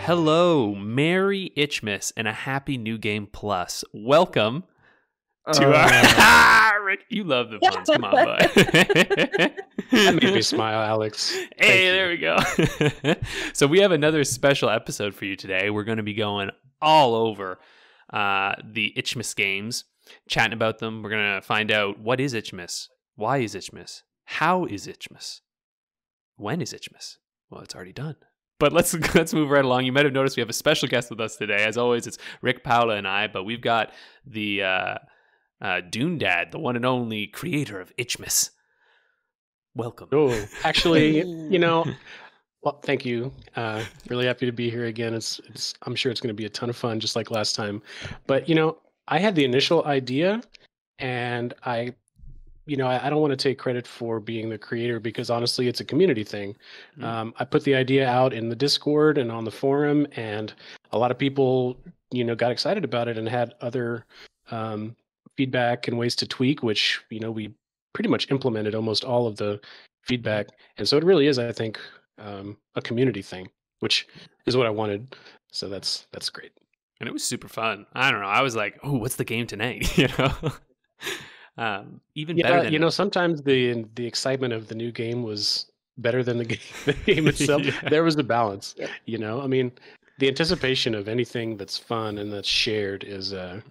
Hello, Merry Itchmas, and a Happy New Game Plus. Welcome to our... Rick, you love the puns. Come on, bud. That made me smile, Alex. Hey, there we go. So we have another special episode for you today. We're going to be going all over the Itchmas games, chatting about them. We're going to find out what is Itchmas, why is Itchmas, how is Itchmas, when is Itchmas? Well, it's already done. But let's move right along. You might have noticed we have a special guest with us today. As always, it's Rick, Paula, and I. But we've got the Dunedad, the one and only creator of Itchmas. Welcome. Oh, actually, well, thank you. Really happy to be here again. I'm sure it's going to be a ton of fun, just like last time. But I had the initial idea, and I don't want to take credit for being the creator because honestly, it's a community thing. I put the idea out in the Discord and on the forum, and a lot of people, got excited about it and had other feedback and ways to tweak, which, we pretty much implemented almost all of the feedback. And so it really is, I think, a community thing, which is what I wanted. So that's great. And it was super fun. I don't know. I was like, oh, what's the game tonight? Even better than sometimes the excitement of the new game was better than the game itself. Yeah. There was a balance. Yep. I mean, the anticipation of anything that's fun and that's shared is I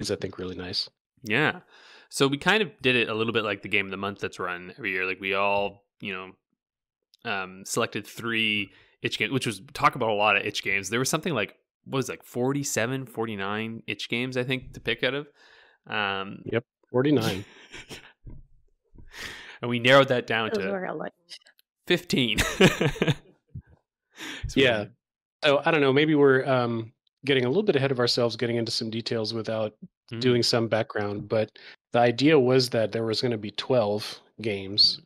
think really nice. Yeah. So we kind of did it a little bit like the game of the month that's run every year. Like we all, selected 3 itch games, which was talk about a lot of itch games. There was something like 47, 49 itch games, I think, to pick out of. Yep. 49. And we narrowed that down to 15. Yeah. So I don't know, maybe we're getting a little bit ahead of ourselves, getting into some details without doing some background. But the idea was that there was going to be 12 games.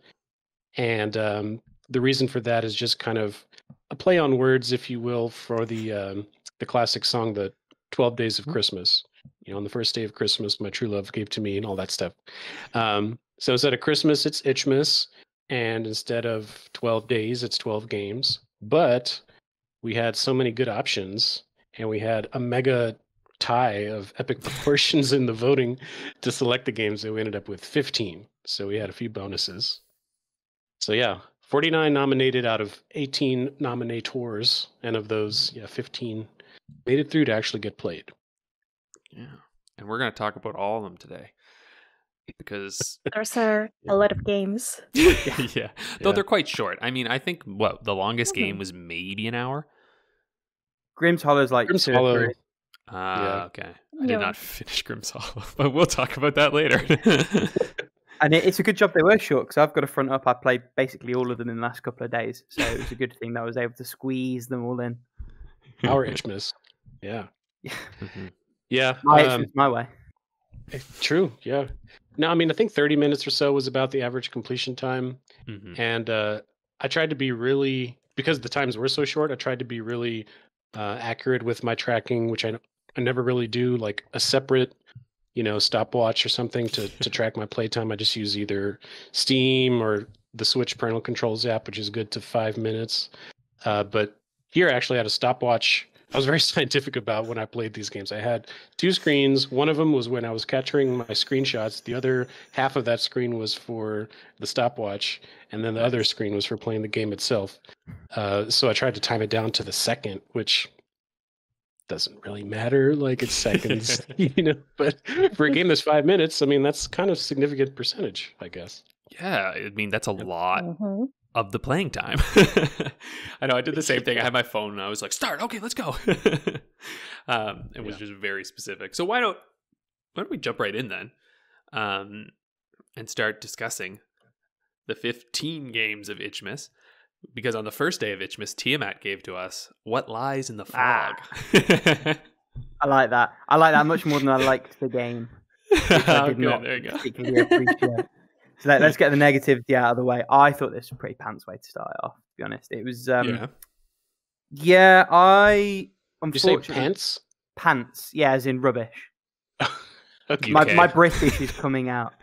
And the reason for that is just kind of a play on words, if you will, for the classic song, The 12 Days of Christmas. On the first day of Christmas, my true love gave to me and all that stuff. So instead of Christmas, it's Itchmas. And instead of 12 days, it's 12 games. But we had so many good options, and we had a mega tie of epic proportions in the voting to select the games that we ended up with 15. So we had a few bonuses. So yeah, 49 nominated out of 18 nominators. And of those, 15 made it through to actually get played. Yeah, and we're going to talk about all of them today because there's a lot of games. Yeah, though they're quite short. I mean, I think the longest game was maybe an hour. Grimm's Hollow is like Grimm's Hollow. Okay. I did not finish Grimm's Hollow, but we'll talk about that later. And it's a good job they were short because I've got a front up. I played basically all of them in the last couple of days, so it was a good thing that I was able to squeeze them all in. Our Itchmas. Yeah. Yeah. My way. True. Yeah. No, I mean, I think 30 minutes or so was about the average completion time. And I tried to be really, because the times were so short, I tried to be really accurate with my tracking, which I never really do, like a separate, stopwatch or something to track my playtime. I just use either Steam or the Switch parental controls app, which is good to 5 minutes. But here I actually had a stopwatch. I was very scientific about when I played these games. I had 2 screens. One of them was when I was capturing my screenshots. The other half of that screen was for the stopwatch. And then the other screen was for playing the game itself. So I tried to time it down to the second, which doesn't really matter. Like it's seconds, But for a game that's 5 minutes, I mean, that's kind of significant percentage, I guess. Yeah, I mean, that's a lot of the playing time. I know I did the same thing. I had my phone and I was like, start. Okay, let's go. It was just very specific. So why don't we jump right in then and start discussing the 15 games of Itchmas? Because on the first day of Itchmas, Tiamat gave to us What Lies in the Fog. I like that. I like that much more than I liked the game. I did not particularly appreciate. So let's get the negativity out of the way. I thought this was a pretty pants way to start it off, to be honest. It was, I unfortunately... Did you say pants? Pants, yeah, as in rubbish. Okay. My British is coming out.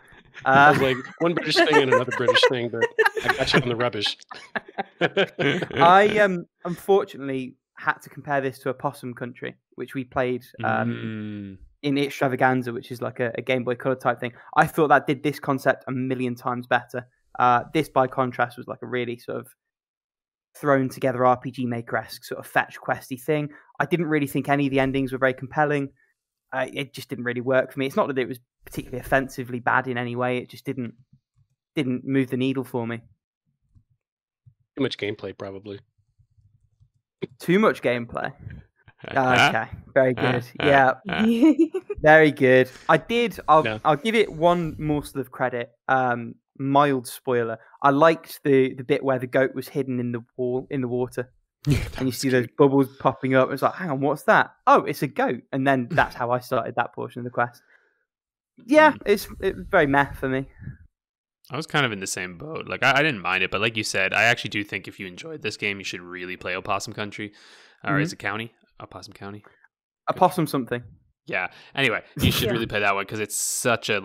I was like, one British thing and another British thing, but I got you on the rubbish. I unfortunately had to compare this to Opossum Country, which we played in Extravaganza, which is like a Game Boy Color type thing. I thought that did this concept a million times better. This, by contrast, was like a really sort of thrown together RPG Maker-esque sort of fetch questy thing. I didn't really think any of the endings were very compelling. It just didn't really work for me. It's not that it was particularly offensively bad in any way. It just didn't move the needle for me. Too much gameplay, probably. Too much gameplay. Okay, very good. Yeah, very good. I'll give it one morsel of credit. Mild spoiler. I liked the bit where the goat was hidden in the water, and you see those bubbles popping up. It's like, hang on, what's that? Oh, it's a goat. And then that's how I started that portion of the quest. Yeah, it's very meh for me. I was kind of in the same boat. Like, I didn't mind it, but like you said, I actually do think if you enjoyed this game, you should really play Opossum Country. Or is it County? Opossum County? Opossum something. Yeah. Anyway, you should really play that one because it's such a,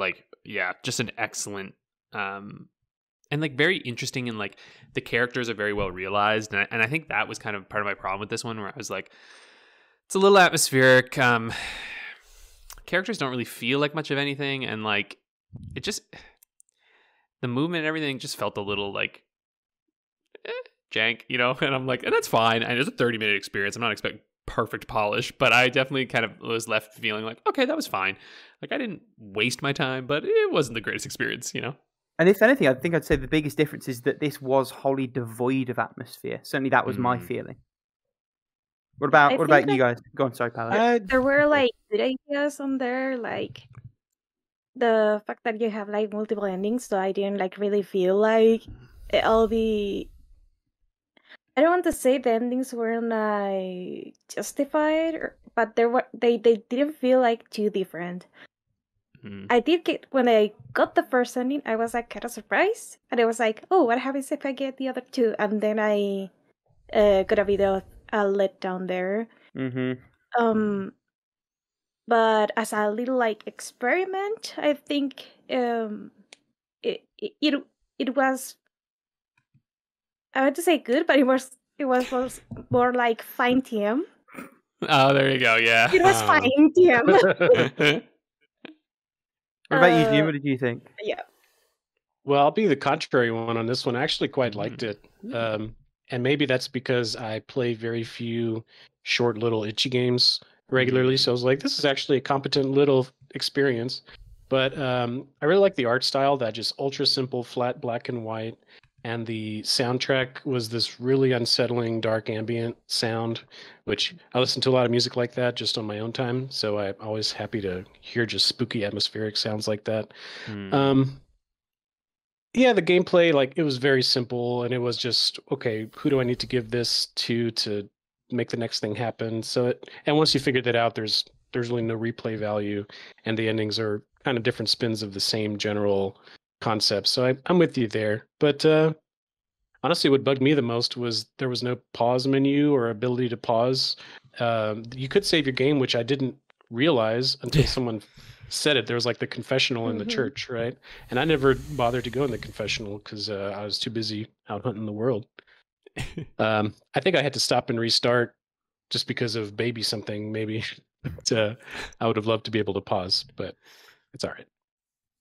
just an excellent, and like very interesting, and like the characters are very well realized. And I think that was kind of part of my problem with this one, where I was like, it's a little atmospheric. Characters don't really feel like much of anything. And like, it just... the movement and everything just felt a little like jank, and I'm like, and that's fine. And it's a 30-minute experience. I'm not expecting perfect polish, but I definitely kind of was left feeling like, okay, that was fine. Like, I didn't waste my time, but it wasn't the greatest experience, And if anything, I think I'd say the biggest difference is that this was wholly devoid of atmosphere. Certainly that was my feeling. What about you guys? Go on, sorry, Paula. There were like good ideas on there, like the fact that you have like multiple endings, so I didn't like really feel like all the... I don't want to say the endings weren't like justified, but they didn't feel like too different. I did get, when I got the first ending, I was like kind of surprised, and I was like, oh, what happens if I get the other two? And then I got a bit of a letdown there. But as a little like experiment, I think it was, I want to say good, but it was more like fine TM. Oh, there you go. Yeah, it was fine TM. What about you, Jim? What did you think? Yeah. Well, I'll be the contrary one on this one. I actually quite liked it. And maybe that's because I play very few short little itchy games regularly. So I was like, this is actually a competent little experience. But I really like the art style, that just ultra simple, flat black and white. And the soundtrack was this really unsettling, dark ambient sound, which I listen to a lot of music like that just on my own time. So I'm always happy to hear just spooky atmospheric sounds like that. Yeah, the gameplay, like, it was very simple, and it was just, okay, who do I need to give this to make the next thing happen? And once you figure that out, there's really no replay value, and the endings are kind of different spins of the same general concept. So I'm with you there. But honestly, what bugged me the most was there was no pause menu or ability to pause. You could save your game, which I didn't realize until someone said it. There was like the confessional in the church, right? And I never bothered to go in the confessional because I was too busy out hunting the world. I think I had to stop and restart just because of baby something, maybe. But, I would have loved to be able to pause, but it's all right.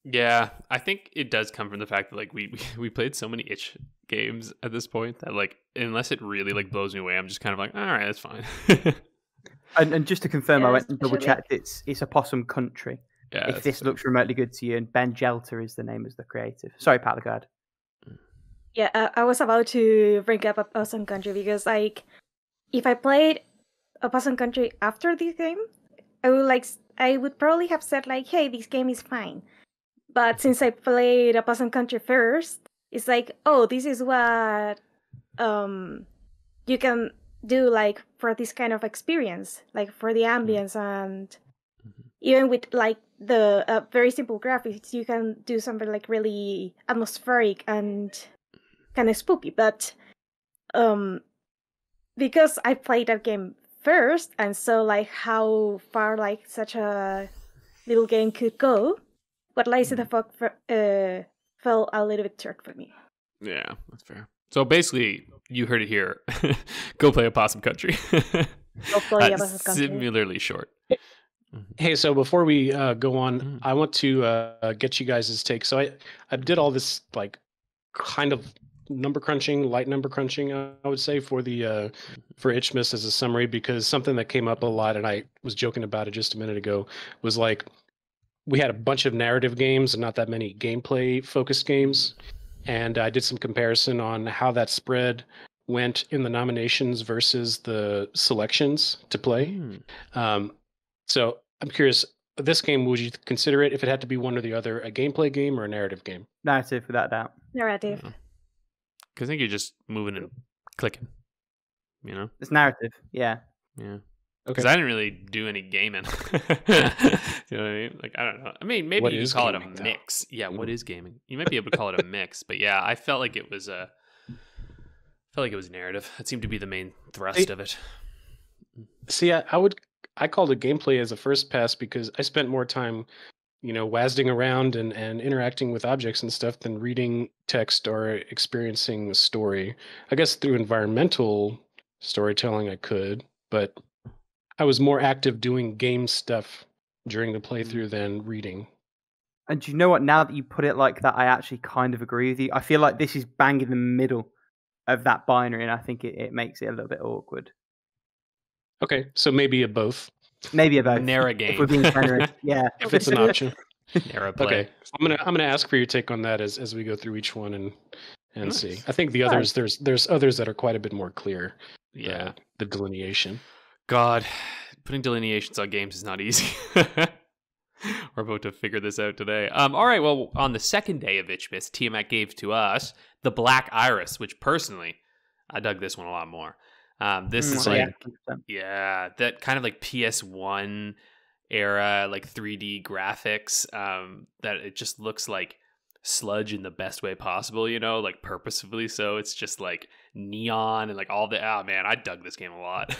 Yeah, I think it does come from the fact that like we played so many itch games at this point that like unless it really like blows me away, I'm just kind of like, all right, that's fine. and just to confirm, I went and double checked. It's Opossum Country. Yeah, if this looks remotely good to you, and Ben Jelter is the name as the creative. Sorry, Paula, go ahead. Yeah, I was about to bring up Opossum Country because like if I played Opossum Country after this game, I would probably have said like, hey, this game is fine. But since I played Opossum Country first, it's like, oh, this is what you can do like for this kind of experience, like for the ambience, and even with like the very simple graphics, you can do something like really atmospheric and kind of spooky. But because I played that game first and saw like how far like such a little game could go, what Lies of the Fog felt a little bit short for me. Yeah, that's fair. So basically, you heard it here. Go play Opossum Country. Go play Opossum Country. Similarly short. Hey, so before we go on, I want to get you guys' take. So I did all this like kind of light number crunching, I would say, for the for Itchmas as a summary, because something that came up a lot, and I was joking about it just a minute ago, was like we had a bunch of narrative games and not that many gameplay focused games, and I did some comparison on how that spread went in the nominations versus the selections to play. So I'm curious, this game, would you consider it, if it had to be one or the other, a gameplay game or a narrative game? Narrative, without doubt. Narrative. Because I think you're just moving and clicking, It's narrative, yeah. Yeah. Because I didn't really do any gaming. You know what I mean? Like, I don't know. I mean, maybe you could call it a mix. Yeah, what is gaming? You might be able to call it a mix. But yeah, I felt like it was narrative. That seemed to be the main thrust of it. See, I called it gameplay as a first pass because I spent more time, wazding around and interacting with objects and stuff than reading text or experiencing a story. I guess through environmental storytelling I could, but I was more active doing game stuff during the playthrough than reading. And do you know what? Now that you put it like that, I actually kind of agree with you. I feel like this is bang in the middle of that binary, and I think it makes it a little bit awkward. Okay, so maybe a both. Maybe a both. Narrow game. If we're being generous, yeah. If it's an option. Narrow play. Okay, I'm gonna ask for your take on that as we go through each one and see. I think the others, there's others that are quite a bit more clear. Yeah, the delineation. God, putting delineations on games is not easy. We're about to figure this out today. All right, well, on the second day of Itchmas, Tiamat gave to us the Black Iris, which personally, I dug this one a lot more. This is like, that kind of like PS1 era, like 3D graphics, that it just looks like sludge in the best way possible, like purposefully. So it's just like neon and like all the, man, I dug this game a lot.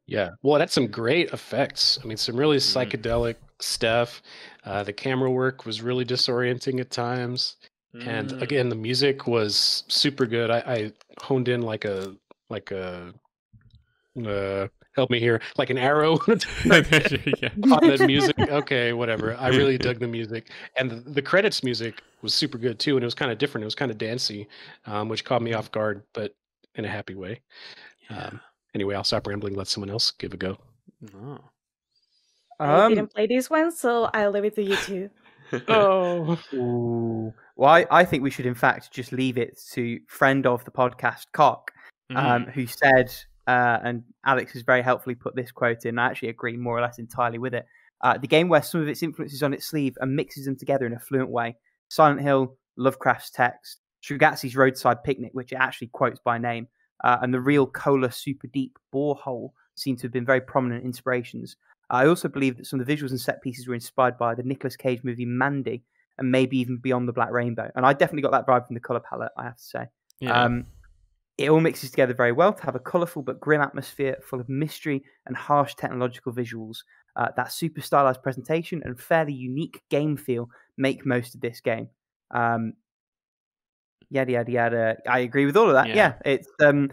Yeah, well, it had some great effects. I mean, some really psychedelic stuff. The camera work was really disorienting at times. And again, the music was super good. I honed in like a help me here, like an arrow on that music. Okay, whatever. I really dug the music, and the credits music was super good too. And it was kind of different. It was kind of dancey, which caught me off guard, but in a happy way. Anyway, I'll stop rambling. Let someone else give a go. I didn't play this one, so I'll leave it to you two. Ooh. Well, I think we should, in fact, just leave it to friend of the podcast, Cock, who said, and Alex has very helpfully put this quote in, I actually agree more or less entirely with it. The game wears some of its influences on its sleeve and mixes them together in a fluent way. Silent Hill, Lovecraft's text, Strugatzy's Roadside Picnic, which it actually quotes by name, and the real Cola Super Deep Borehole seem to have been very prominent inspirations. I also believe that some of the visuals and set pieces were inspired by the Nicolas Cage movie Mandy, and maybe even Beyond the Black Rainbow. And I definitely got that vibe from the colour palette, I have to say. Yeah. It all mixes together very well to have a colourful but grim atmosphere full of mystery and harsh technological visuals. That super stylized presentation and fairly unique game feel make most of this game. Yada yada yada. I agree with all of that. Yeah, it's and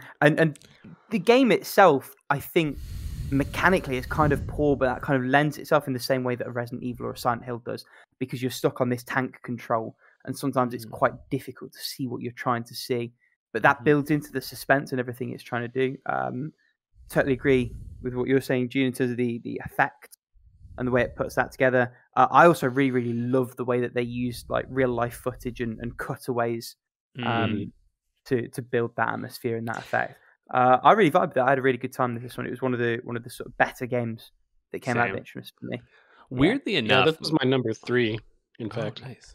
the game itself, I think mechanically is kind of poor, but that kind of lends itself in the same way that a Resident Evil or a Silent Hill does, because you're stuck on this tank control, and sometimes it's quite difficult to see what you're trying to see. But that builds into the suspense and everything it's trying to do. Totally agree with what you're saying, Dune, in terms of the effect and the way it puts that together. I also really, really love the way that they used like real life footage and cutaways to build that atmosphere and that effect. I really vibed that. I had a really good time with this one. It was one of the sort of better games that came out of Itchmas for me. Weirdly enough, that was my number 3. In fact, nice.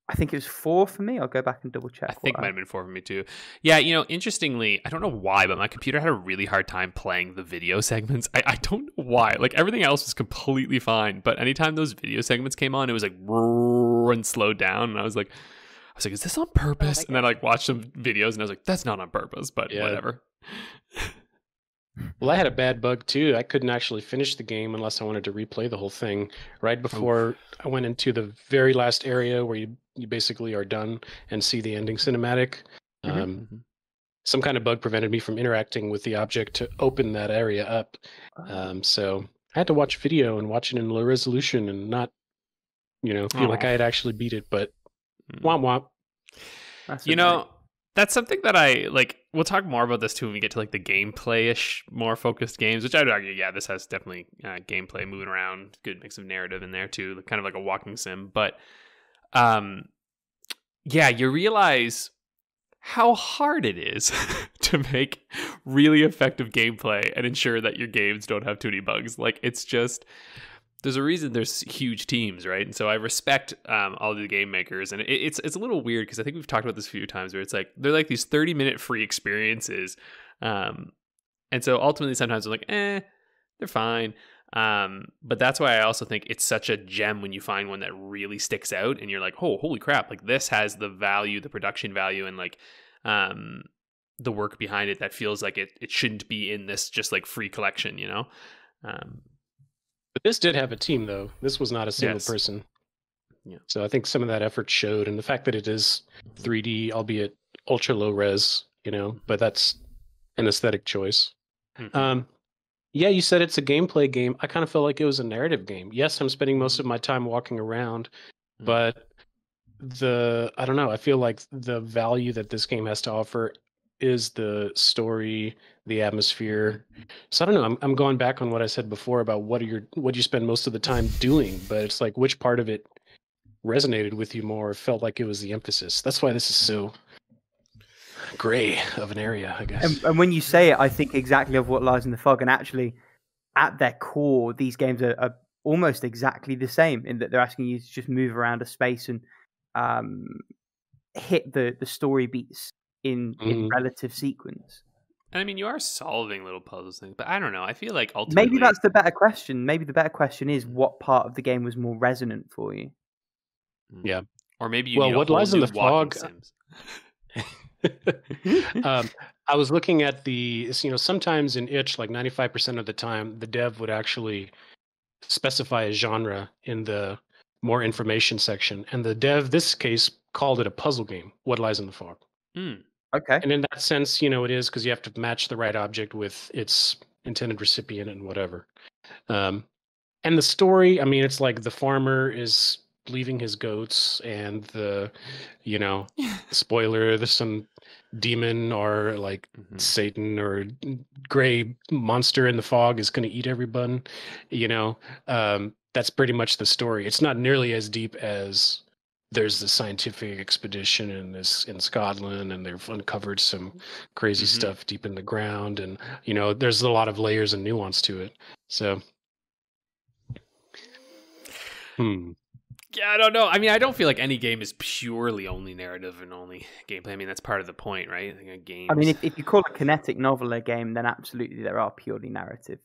I think it was 4 for me. I'll go back and double check. I think it might have been 4 for me too. Yeah, interestingly, I don't know why, but my computer had a really hard time playing the video segments. I don't know why. Like everything else was completely fine, but anytime those video segments came on, it was like and slowed down, and I was like, is this on purpose? And then I like watched some videos, and I was like, that's not on purpose, but whatever. Well, I had a bad bug too. I couldn't actually finish the game unless I wanted to replay the whole thing. Right before I went into the very last area where you basically are done and see the ending cinematic. some kind of bug prevented me from interacting with the object to open that area up. So I had to watch video and watch it in low resolution and not, feel like I had actually beat it. But womp womp. You know, that's something that I like. We'll talk more about this too when we get to like the gameplay-ish, more focused games, which I'd argue, yeah, this has definitely gameplay, moving around, good mix of narrative in there too, kind of like a walking sim. But yeah, you realize how hard it is to make really effective gameplay and ensure that your games don't have too many bugs. Like, it's just, there's a reason there's huge teams, right? And so I respect all the game makers, and it's a little weird because I think we've talked about this a few times where it's like they're like these 30-minute free experiences, and so ultimately sometimes they're like, they're fine. But that's why I also think it's such a gem when you find one that really sticks out and you're like, oh, holy crap, like this has the value, the production value, and like the work behind it that feels like it shouldn't be in this just like free collection, But this did have a team, though. This was not a single person. Yeah. So I think some of that effort showed, and the fact that it is 3D, albeit ultra low res, but that's an aesthetic choice. Mm-hmm. Yeah, you said it's a gameplay game. I kind of felt like it was a narrative game. Yes, I'm spending most of my time walking around, but I don't know, I feel like the value that this game has to offer is the story, the atmosphere. So I don't know, I'm going back on what I said before about what you spend most of the time doing, but it's like which part of it resonated with you more, felt like it was the emphasis. That's why this is so gray of an area, I guess. And when you say it, I think exactly of What Lies in the Fog. And actually, at their core, these games are almost exactly the same in that they're asking you to just move around a space and hit the story beats in relative sequence. And I mean, you are solving little puzzles things, but I don't know. I feel like ultimately, maybe that's the better question. Maybe the better question is what part of the game was more resonant for you. Yeah, or maybe you need What Lies in the Fog. I was looking at sometimes in Itch, like 95% of the time, the dev would actually specify a genre in the more information section, and the dev this case called it a puzzle game. What Lies in the Fog. Okay. And in that sense, it is, because you have to match the right object with its intended recipient and whatever. And the story, I mean, it's like the farmer is leaving his goats, and spoiler, there's some demon or like Satan or gray monster in the fog is going to eat everyone. That's pretty much the story. It's not nearly as deep as there's the scientific expedition in Scotland, and they've uncovered some crazy stuff deep in the ground, and there's a lot of layers and nuance to it. So yeah, I don't know. I mean, I don't feel like any game is purely only narrative and only gameplay. I mean, that's part of the point, right? I mean, if you call a kinetic novel a game, then absolutely there are purely narrative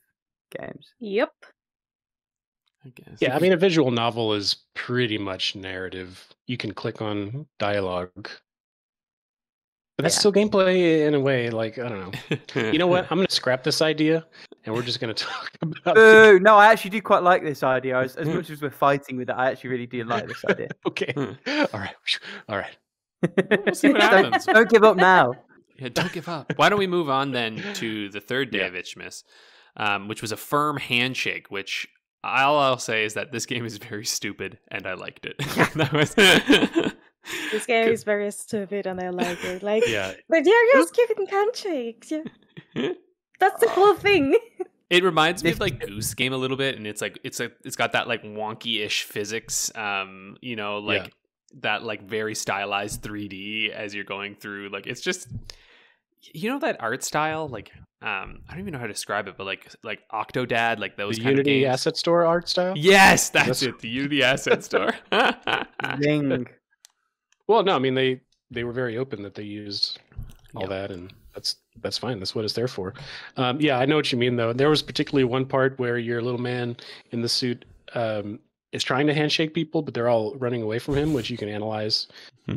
games. Yep. I guess. Yeah, I mean, a visual novel is pretty much narrative. You can click on dialogue, but that's still gameplay in a way. Like, I don't know. You know what? I'm going to scrap this idea, and we're just going to talk about. No, I actually do quite like this idea. As much as we're fighting with it, I actually really do like this idea. Okay. All right. We'll see what happens. Don't give up now. Yeah, don't give up. Why don't we move on then to the third day of Itchmas, which was a Firm Handshake, which all I'll say is that this game is very stupid, and I liked it. This game is very stupid, and I like it. Like, yeah, but you're just giving handshakes. Yeah. That's the cool thing. It reminds me of like Goose Game a little bit, and it's got that like wonky-ish physics, that like very stylized 3D as you're going through. Like, it's just, that art style, like I don't even know how to describe it, but like Octodad, like those the kind Unity of games. Asset Store art style. Yes, that's it. The Unity Asset Store. Zing. Well, no, I mean they were very open that they used all that, and that's fine. That's what it's there for. Yeah, I know what you mean though. There was particularly one part where your little man in the suit is trying to handshake people, but they're all running away from him, which you can analyze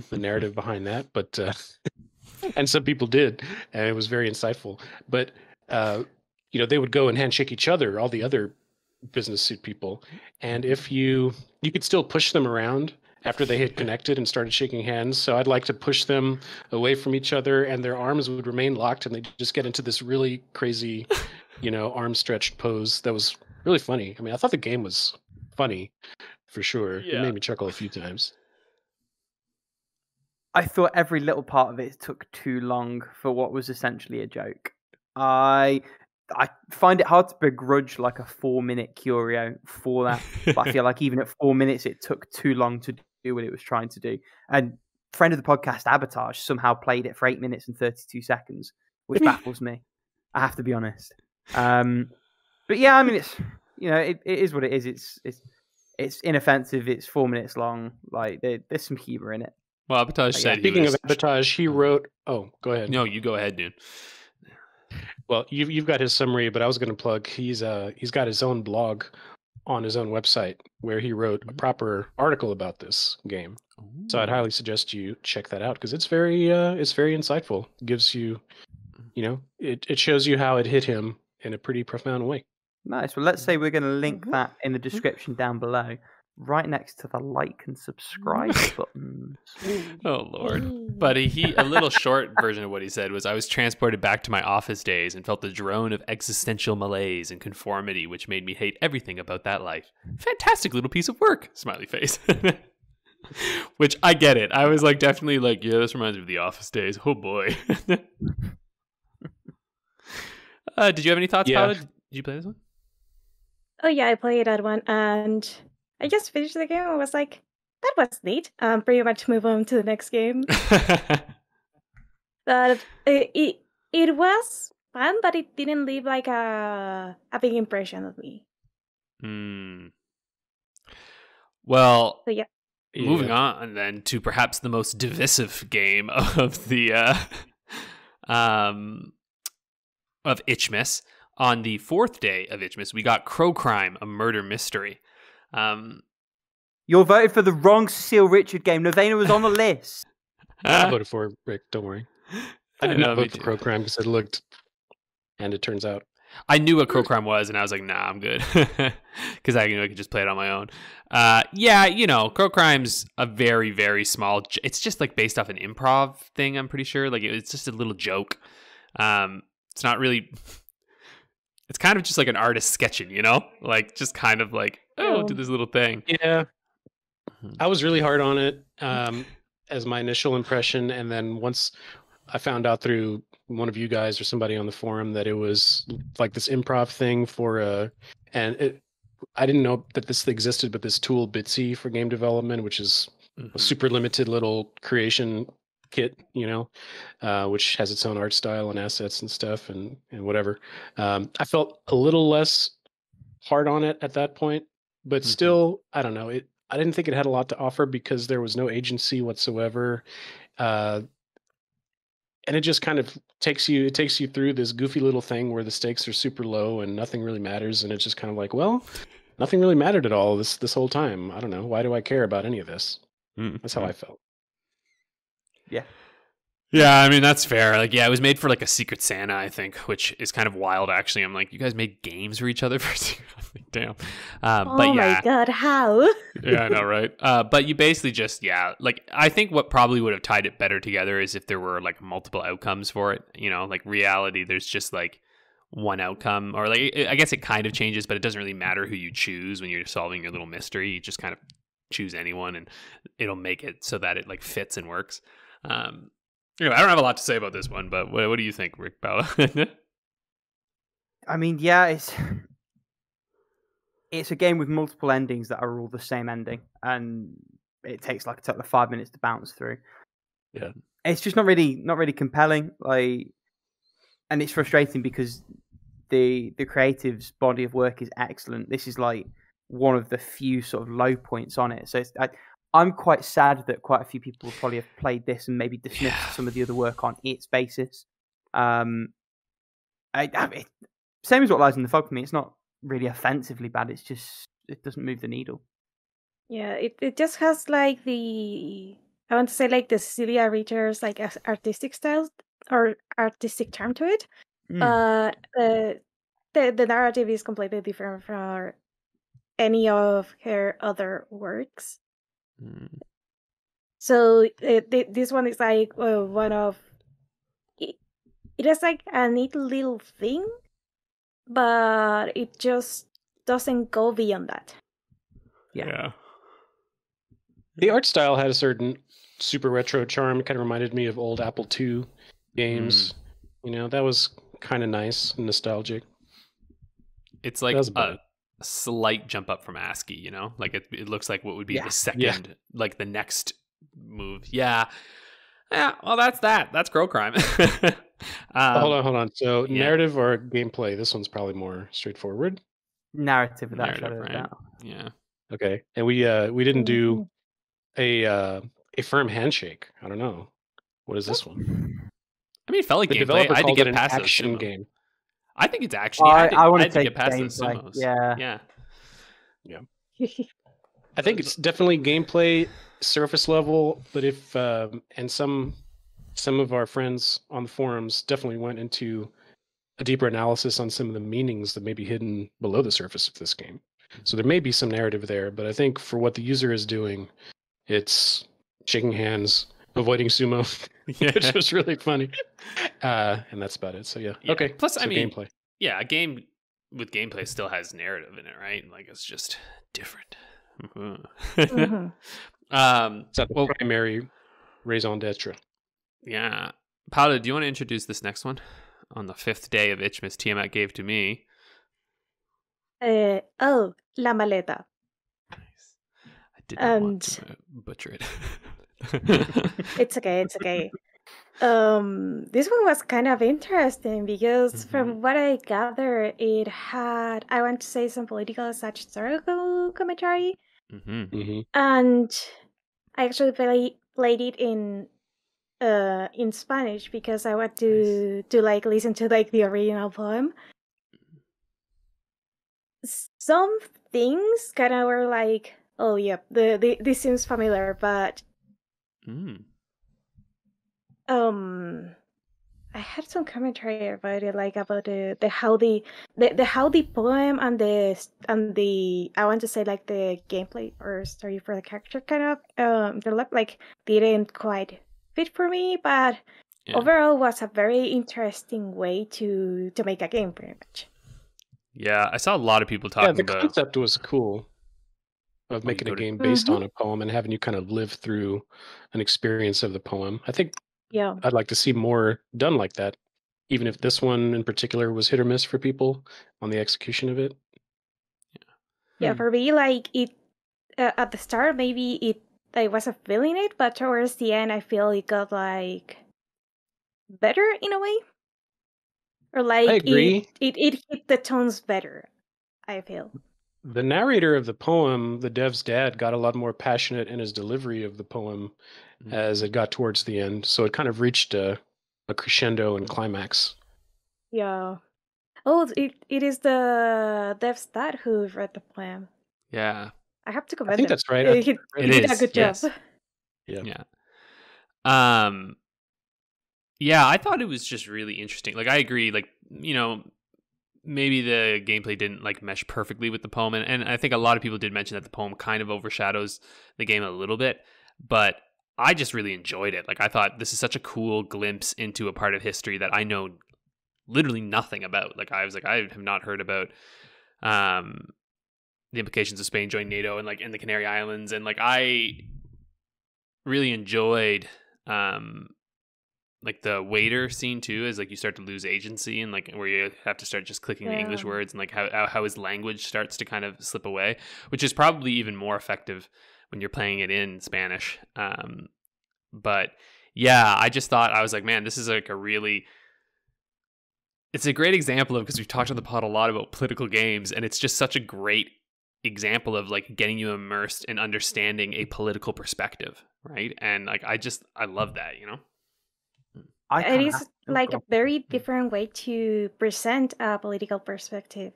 the narrative behind that. But and some people did, and it was very insightful. But they would go and handshake each other, all the other business suit people, and if you could still push them around after they had connected and started shaking hands. So I'd like to push them away from each other, and their arms would remain locked, and they just get into this really crazy, arm stretched pose. That was really funny. I mean, I thought the game was funny for sure. Yeah. It made me chuckle a few times. I thought every little part of it took too long for what was essentially a joke. I find it hard to begrudge like a 4-minute curio for that, but I feel like even at 4 minutes, it took too long to do what it was trying to do. And friend of the podcast, Abatage, somehow played it for 8 minutes and 32 seconds, which baffles me. I have to be honest. But yeah, I mean, it's it is what it is. It's inoffensive. It's 4 minutes long. Like there's some humor in it. Well, Abatage said. Speaking of Abatage, he wrote. Oh, go ahead. No, you go ahead, dude. Well, you've got his summary, but I was going to plug. He's got his own blog on his own website where he wrote a proper article about this game. Ooh. So I'd highly suggest you check that out because it's very insightful. It gives you, it shows you how it hit him in a pretty profound way. Nice. Well, let's say we're going to link that in the description down below, right next to the like and subscribe buttons. Oh Lord! But a little short version of what he said was, "I was transported back to my office days and felt the drone of existential malaise and conformity, which made me hate everything about that life. Fantastic little piece of work!" Smiley face. Which I get it. I was like, definitely like, yeah, this reminds me of the office days. Oh boy. Did you have any thoughts, Paula? Did you play this one? Oh yeah, I played that one, and I just finished the game. I was like, that was neat. Pretty much move on to the next game. But it was fun, but it didn't leave like a big impression of me. Well, so, yeah. Moving on then to perhaps the most divisive game of the of Itchmas. On the 4th day of Itchmas, we got Crow Crime, a murder mystery. You're voted for the wrong Cecile Richard game. Novena was on the list. I voted for it, Rick. Don't worry. I did not vote for Crow Crime because it looked, and it turns out. I knew what Crow Crime was, and I was like, nah, I'm good. Because I knew I could just play it on my own. Crow Crime's a very, very small... It's just like based off an improv thing, I'm pretty sure. Like, it's just a little joke. It's not really... It's kind of just like an artist sketching, Like, just kind of like, do this little thing. Yeah. I was really hard on it as my initial impression. And then once I found out through one of you guys or somebody on the forum that it was like this improv thing I didn't know that this existed, but this tool Bitsy for game development, which is a super limited little creation kit, which has its own art style and assets and stuff and whatever. I felt a little less hard on it at that point, but still, I don't know. I didn't think it had a lot to offer because there was no agency whatsoever. And it just kind of takes you through this goofy little thing where the stakes are super low and nothing really matters. And it's just kind of like, well, nothing really mattered at all this whole time. I don't know. Why do I care about any of this? That's how I felt. Yeah. Yeah, I mean, that's fair. Like, yeah, it was made for like a Secret Santa, I think, which is kind of wild, actually. I'm like, you guys made games for each other for Secret Santa? Damn. Oh my God, how? Yeah, I know, right? But you basically just, like, I think what probably would have tied it better together is if there were like multiple outcomes for it. Like reality, there's just like one outcome, or like, I guess it kind of changes, but it doesn't really matter who you choose when you're solving your little mystery. You just kind of choose anyone and it'll make it so that it like fits and works. Anyway, I don't have a lot to say about this one, but what do you think, Rick, Paula? I mean, yeah, it's a game with multiple endings that are all the same ending, and it takes like a total of 5 minutes to bounce through. Yeah, it's just not really compelling. Like, and it's frustrating because the creative's body of work is excellent. This is like one of the few sort of low points on it. So I'm quite sad that quite a few people will probably have played this and maybe dismissed some of the other work on its basis. Same as what lies in the fog for me. It's not really offensively bad. It's just it doesn't move the needle. Yeah, it just has like I want to say like the Cecilia Richards like artistic style or artistic charm to it. But the narrative is completely different from any of her other works. So this one is like one of it is like a neat little thing, but it just doesn't go beyond that. Yeah. The art style had a certain super retro charm. It kind of reminded me of old Apple II games. You know, that was kind of nice and nostalgic. It's like a slight jump up from ASCII, you know? Like it looks like what would be the second, like the next move. Yeah. Yeah, well, that's that. That's Girl Crime. Hold on. So narrative or gameplay? This one's probably more straightforward. Narrative, right? Yeah. Okay, and we didn't do a Firm Handshake. I don't know. What is this one? I mean, it felt like gameplay. I had to get past the action game. I think it's action. I want to get past those sumos. Yeah. I think it's definitely gameplay, surface level. But if and some of our friends on the forums definitely went into a deeper analysis on some of the meanings that may be hidden below the surface of this game. So there may be some narrative there, but I think for what the user is doing, it's shaking hands, avoiding sumo, which was really funny. And that's about it. So yeah. Okay. Plus, I mean, gameplay. Yeah, a game with gameplay still has narrative in it, right? Like it's just different. It's the primary raison d'etre. Yeah. Paula, do you want to introduce this next one? On the 5th day of Itchmas, Tiamat gave to me. La maleta. Nice. I didn't want to butcher it. It's okay. This one was kind of interesting because from what I gather, it had, I want to say, some political / historical commentary. And I actually played it in Spanish because I want to like listen to like the original poem. Some things kind of were like, oh yeah, this seems familiar, but I had some commentary about it, like about the how the poem and the I want to say like the gameplay or story for the character kind of developed, like didn't quite fit for me, but overall was a very interesting way to make a game, pretty much. Yeah, I saw a lot of people talking about. Yeah, the concept was cool of making a game based on a poem and having you kind of live through an experience of the poem. I think I'd like to see more done like that, even if this one in particular was hit or miss for people on the execution of it. Yeah, for me, like it at the start, maybe I wasn't feeling it, but towards the end, I feel it got like better in a way, or like I agree. It hit the tones better, I feel. The narrator of the poem, the dev's dad, got a lot more passionate in his delivery of the poem as it got towards the end. So it kind of reached a crescendo and climax. Yeah. Oh, it is the dev's dad who read the poem. Yeah. I have to comment. I think that's right. He did a good job. Yeah. Yeah, I thought it was just really interesting. Like, I agree. Like, you know, maybe the gameplay didn't like mesh perfectly with the poem, and I think a lot of people did mention that the poem kind of overshadows the game a little bit, but I just really enjoyed it. Like, I thought this is such a cool glimpse into a part of history that I know literally nothing about. Like, I was like, I have not heard about the implications of Spain joining NATO and like in the Canary Islands, and like I really enjoyed like the waiter scene too, is like you start to lose agency and like where you have to start just clicking the English words, and like how his language starts to kind of slip away, which is probably even more effective when you're playing it in Spanish. But yeah, I just thought, I was like, man, this is like it's a great example of, because we've talked on the pod a lot about political games, and it's just such a great example of like getting you immersed in understanding a political perspective, right? And like I love that, you know. It is like a very different way to present a political perspective.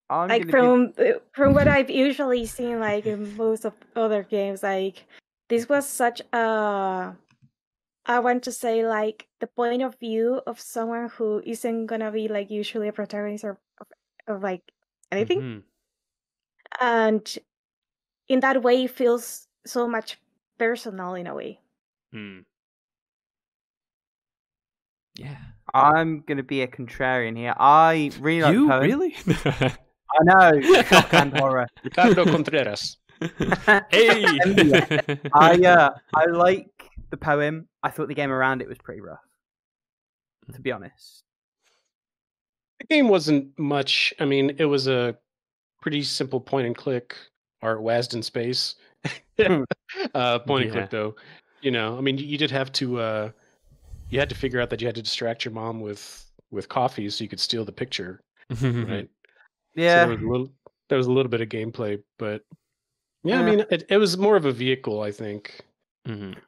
Like from what I've usually seen, like in most of other games, like this was such a, I want to say, like the point of view of someone who isn't gonna be like usually a protagonist of like anything, and in that way it feels so much personal in a way. Yeah. I'm going to be a contrarian here. I really like the poem. Really? I know. Shock and horror. Ricardo Contreras. Hey! I like the poem. I thought the game around it was pretty rough, to be honest. The game wasn't much. I mean, it was a pretty simple point and click, or WASD in space. Point and click, though. You know, I mean, you did have to. You had to figure out that you had to distract your mom with coffee so you could steal the picture, right? Yeah. So there was a little bit of gameplay, but yeah. I mean, it was more of a vehicle, I think. Mm-hmm.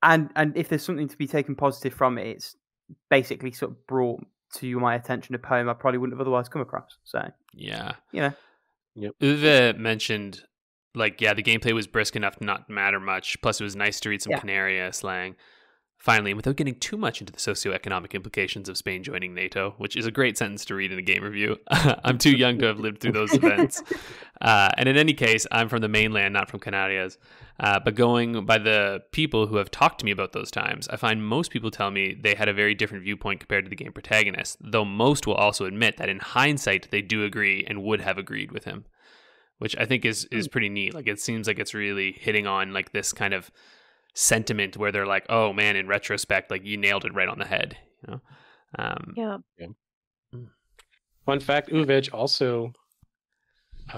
And if there's something to be taken positive from it, it's basically sort of brought to my attention a poem I probably wouldn't have otherwise come across. So yeah, Yep. Uwe mentioned the gameplay was brisk enough to not matter much. Plus, it was nice to read some Canaria slang. Finally, and without getting too much into the socioeconomic implications of Spain joining NATO, which is a great sentence to read in a game review. I'm too young to have lived through those events. And in any case, I'm from the mainland, not from Canarias. But going by the people who have talked to me about those times, I find most people tell me they had a very different viewpoint compared to the game protagonist, though most will also admit that in hindsight, they do agree and would have agreed with him, which I think is pretty neat. Like, it seems like it's really hitting on like this kind of sentiment where they're like, oh man, in retrospect, like you nailed it right on the head, you know? Fun fact, Uwe also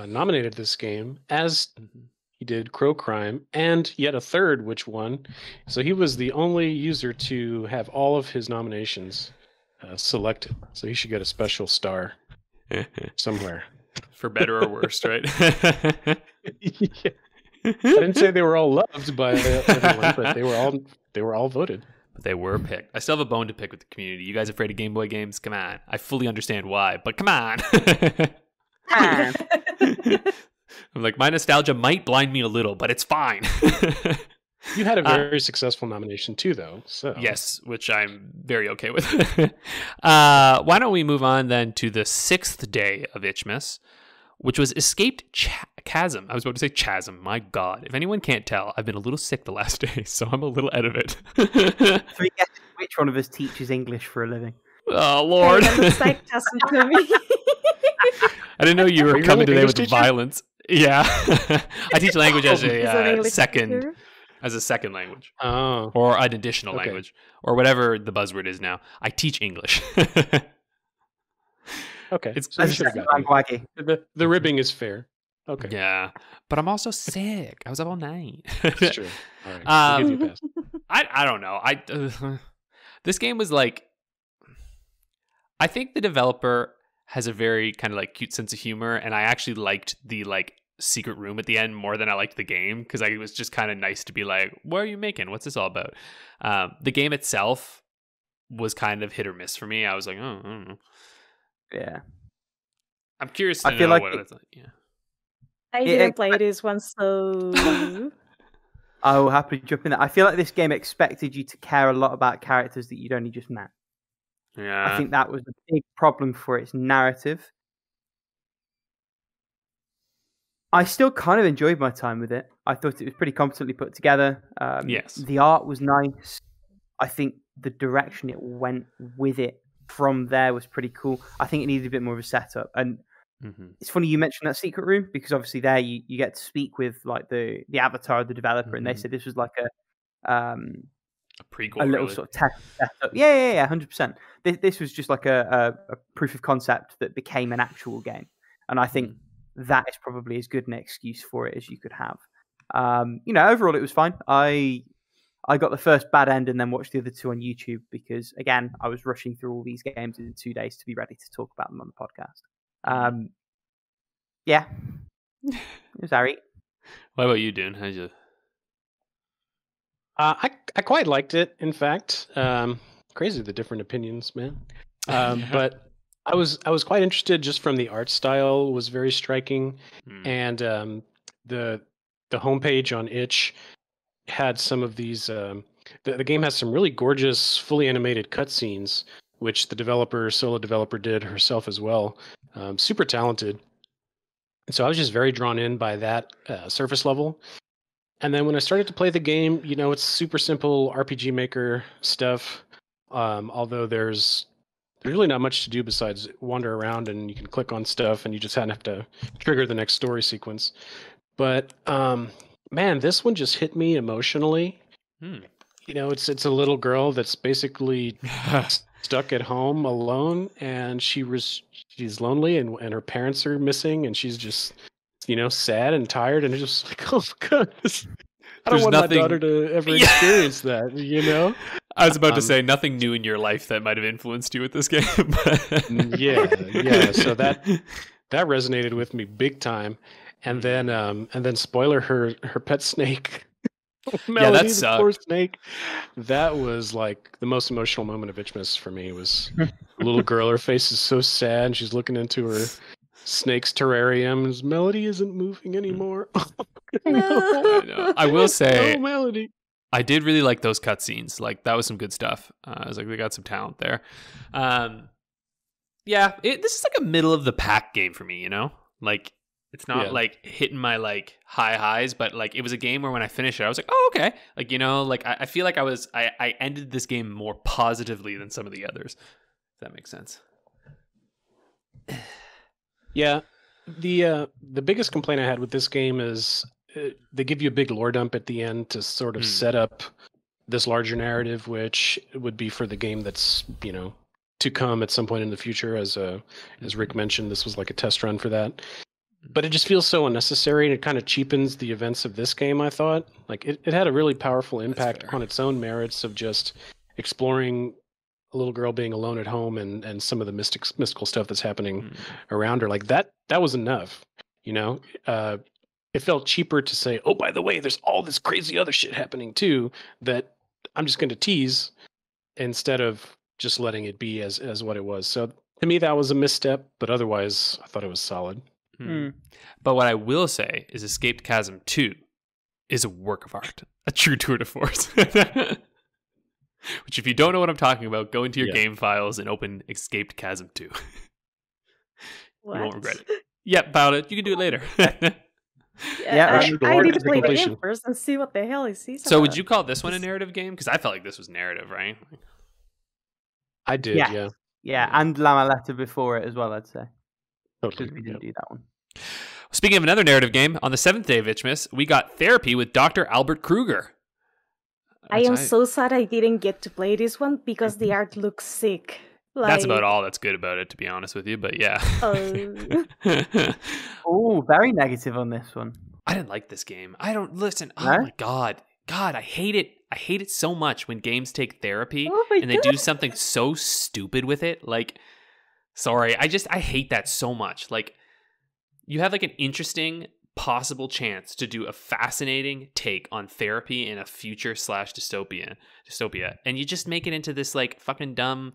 nominated this game, as he did Crow Crime, and yet a third which won. So he was the only user to have all of his nominations selected. So he should get a special star somewhere. For better or worse, right? Yeah. I didn't say they were all loved by everyone, but they were all voted. But they were picked. I still have a bone to pick with the community. You guys afraid of Game Boy games? Come on. I fully understand why, but come on. I'm like, my nostalgia might blind me a little, but it's fine. You had a very successful nomination too, though. So yes, which I'm very okay with. Why don't we move on then to the 6th day of Itchmas, which was Escaped Chasm. I was about to say Chasm. My God. If anyone can't tell, I've been a little sick the last day, so I'm a little out of it. Which one of us teaches English for a living? Oh, Lord. That looks like Chasm to me. I didn't know you were coming today with teacher? Violence. Yeah. I teach language as a second teacher? as a second language. Oh. Or an additional language. Or whatever the buzzword is now. I teach English. Okay. It's wacky. The ribbing is fair. Okay. Yeah. But I'm also sick. I was up all night. That's true. All right. We'll give you a pass. I don't know. This game was like, I think the developer has a very kind of like cute sense of humor, and I actually liked the like secret room at the end more than I liked the game, because it was just kind of nice to be like, what are you making? What's this all about? The game itself was kind of hit or miss for me. I was like, oh, I don't know. Yeah. I'm curious to I feel know like what it's like. Yeah. I didn't play this one, so I will happily jump in there. I feel like this game expected you to care a lot about characters that you'd only just met. Yeah. I think that was a big problem for its narrative. I still kind of enjoyed my time with it. I thought it was pretty competently put together. Yes. The art was nice. I think the direction it went with it from there was pretty cool. I think it needed a bit more of a setup. And it's funny you mentioned that secret room, because obviously there you get to speak with like the avatar of the developer, and they said this was like a prequel, a little sort of test setup. Yeah, 100%. This was just like a proof of concept that became an actual game, and I think that is probably as good an excuse for it as you could have. Overall it was fine. I got the first bad end and then watched the other two on YouTube because, again, I was rushing through all these games in 2 days to be ready to talk about them on the podcast. Yeah, it was alright. What about you, Dune? How'd you? I quite liked it. In fact, crazy the different opinions, man. But I was quite interested just from the art style was very striking, and the homepage on Itch had some of these. The game has some really gorgeous, fully animated cutscenes, which the solo developer, did herself as well. Super talented. And so I was just very drawn in by that surface level. And then when I started to play the game, it's super simple RPG Maker stuff. Although there's really not much to do besides wander around, and you can click on stuff, and you just have to trigger the next story sequence. But man, this one just hit me emotionally. It's a little girl that's basically stuck at home alone, and she's lonely, and her parents are missing, and she's just sad and tired, and it's just like, oh my god, I don't want my daughter to ever experience that. I was about to say nothing new in your life that might have influenced you with this game. yeah. So that resonated with me big time, and then spoiler, her pet snake. Melody, that sucked. Poor snake. That was like the most emotional moment of Itchmas for me. Was a little girl. Her face is so sad. And she's looking into her snake's terrarium. And Melody isn't moving anymore. I will say, Melody. I did really like those cutscenes. Like, that was some good stuff. I was like, they got some talent there. This is like a middle of the pack game for me. Like. It's not like hitting my like high highs, but like it was a game where when I finished it, I was like, oh, okay. Like, like I feel like I ended this game more positively than some of the others. If that makes sense. Yeah. The biggest complaint I had with this game is they give you a big lore dump at the end to sort of set up this larger narrative, which would be for the game that's, to come at some point in the future. As Rick mentioned, this was like a test run for that. But it just feels so unnecessary, and it kind of cheapens the events of this game, I thought. Like, it had a really powerful impact on its own merits of just exploring a little girl being alone at home and some of the mystical stuff that's happening around her. Like, that was enough, It felt cheaper to say, oh, by the way, there's all this crazy other shit happening, too, that I'm just going to tease instead of just letting it be as what it was. So, to me, that was a misstep, but otherwise, I thought it was solid. But what I will say is Escaped Chasm 2 is a work of art, a true tour de force. Which, if you don't know what I'm talking about, go into your game files and open Escaped Chasm 2. You won't regret it. Yep, Paula, you can do it later. I need to play the game first and see what the hell is he. So would you call this one a narrative game? Because I felt like this was narrative, right? I did, yeah. Yeah, and La Maleta before it as well, I'd say. Totally. We didn't do that one. Speaking of another narrative game, on the 7th day of Itchmas, we got Therapy with Dr. Albert Kreuger. I am so sad I didn't get to play this one because the art looks sick. That's about all that's good about it, to be honest with you, but yeah. Oh, very negative on this one. I didn't like this game. I don't listen. Oh my God, I hate it. I hate it so much when games take therapy and they do something so stupid with it. Like, sorry, I hate that so much. Like, you have like an interesting possible chance to do a fascinating take on therapy in a future / dystopia, and you just make it into this like fucking dumb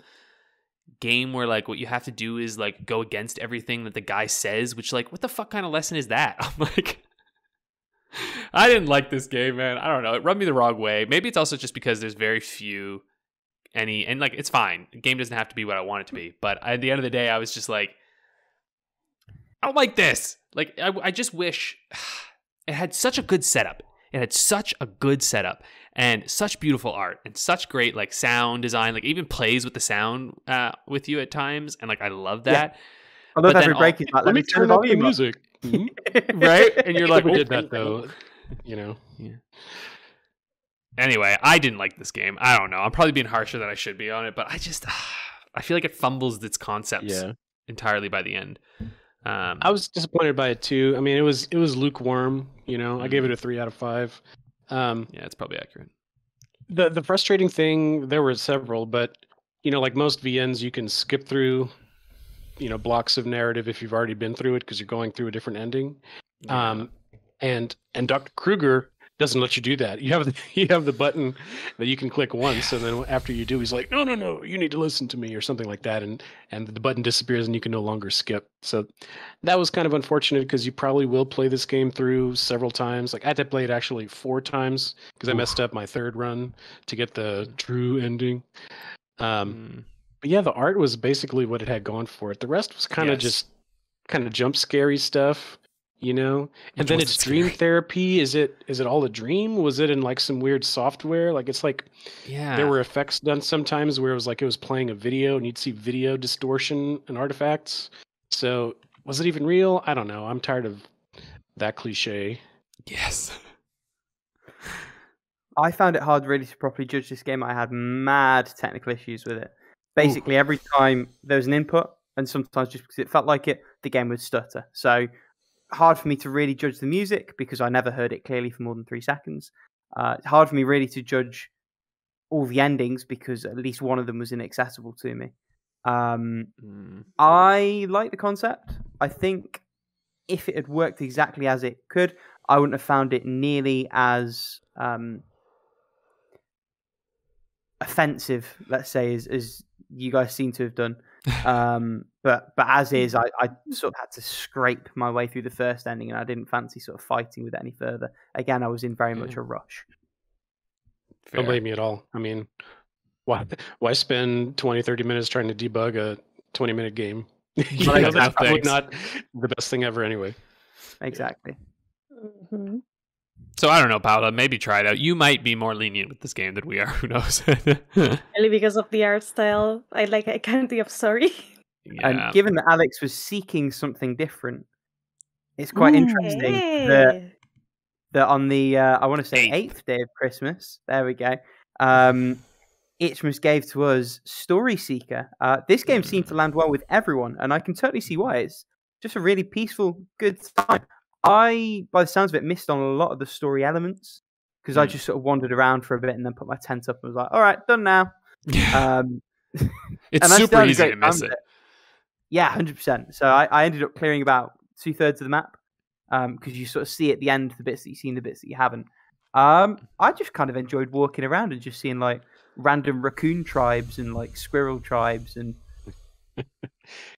game where like what you have to do is like go against everything that the guy says, which like, what the fuck kind of lesson is that? I'm like, I didn't like this game, man. I don't know. It rubbed me the wrong way. Maybe it's also just because there's very few and like, it's fine. The game doesn't have to be what I want it to be. But at the end of the day, I was just like, I don't like this. Like, I just wish it had such a good setup. It had such a good setup and such beautiful art and such great like sound design. Like, it even plays with the sound with you at times, and like I love that. I love every break. Let me turn up the music, right? And you're like, we did that though, Yeah. Anyway, I didn't like this game. I don't know. I'm probably being harsher than I should be on it, but I feel like it fumbles its concepts entirely by the end. I was disappointed by it too. I mean, it was lukewarm. I gave it a 3 out of 5. Yeah, it's probably accurate. The frustrating thing, there were several, but like most VNs, you can skip through blocks of narrative if you've already been through it because you're going through a different ending. Yeah. And Dr. Kreuger doesn't let you do that. You have the button that you can click once, and then after you do, he's like, no, you need to listen to me or something like that, and the button disappears and you can no longer skip. So that was kind of unfortunate because you probably will play this game through several times. Like, I had to play it actually 4 times because I messed up my 3rd run to get the true ending. But yeah, the art was basically what it had going for it. The rest was kind of just jump scary stuff. you know? And then it's dream therapy. Is it all a dream? Was it in like some weird software? Like it's like there were effects done sometimes where it was playing a video and you'd see video distortion and artifacts. So was it even real? I don't know. I'm tired of that cliche. Yes. I found it hard really to properly judge this game. I had mad technical issues with it. Basically, every time there was an input, and sometimes just because it felt like it, the game would stutter. So hard for me to really judge the music because I never heard it clearly for more than 3 seconds. It's hard for me really to judge all the endings because at least one of them was inaccessible to me. I like the concept. I think if it had worked exactly as it could, I wouldn't have found it nearly as offensive, let's say, as you guys seem to have done. But as is, I sort of had to scrape my way through the first ending, and I didn't fancy sort of fighting with it any further. Again, I was in very much a rush. Fair. Don't blame me at all. I mean, why spend 20-30 minutes trying to debug a 20-minute game? That's probably not the best thing ever anyway. Exactly. Mm-hmm. So I don't know, Paula, maybe try it out. You might be more lenient with this game than we are. Who knows? Only because of the art style. I can't be sorry. Yeah. And given that Alex was seeking something different, it's quite interesting that on the, I want to say 8th day of Christmas, there we go, Itchmas gave to us Storyseeker. This game seemed to land well with everyone, and I can totally see why. It's just a really peaceful, good time. I, by the sounds of it, missed on a lot of the story elements because I just sort of wandered around for a bit and then put my tent up and was like, all right, done now. It's super easy to miss it. Yeah, 100%. So I ended up clearing about 2/3 of the map because you sort of see at the end the bits that you've seen, the bits that you haven't. I just kind of enjoyed walking around and just seeing like random raccoon tribes and like squirrel tribes and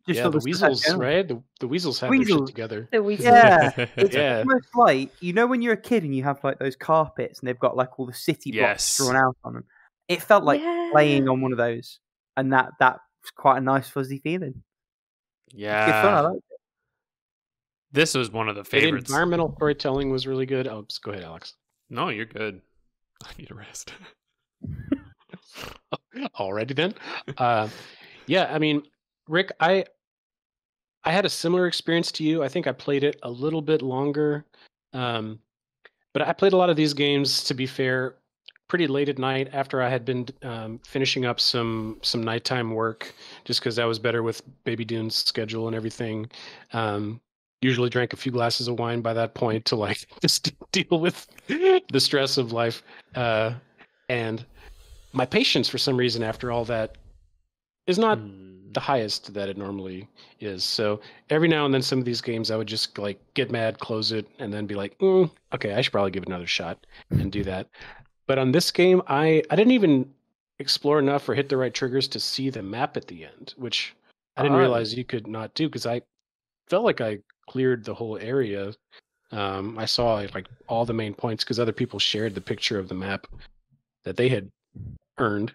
just the weasels, right? The weasels have their shit together. The weasels. Yeah, it's almost like, you know, when you're a kid and you have like those carpets and they've got like all the city blocks drawn out on them. It felt like playing on one of those, and that was quite a nice fuzzy feeling. Yeah, good fun. I liked it. This was one of the favorites. The environmental storytelling was really good. Oh, just go ahead, Alex. No, you're good. I need a rest. Alrighty then. Yeah, I mean, Rick, I had a similar experience to you. I think I played it a little bit longer, but I played a lot of these games, to be fair, pretty late at night after I had been finishing up some nighttime work, just because that was better with Baby Dune's schedule and everything. Usually drank a few glasses of wine by that point to like just deal with the stress of life. And my patience, for some reason, after all that, is not the highest that it normally is. So every now and then, some of these games, I would just like get mad, close it, and then be like, okay, I should probably give it another shot and do that. But on this game, I didn't even explore enough or hit the right triggers to see the map at the end, which I didn't realize you could not do, because I felt like I cleared the whole area. I saw like all the main points because other people shared the picture of the map that they had earned.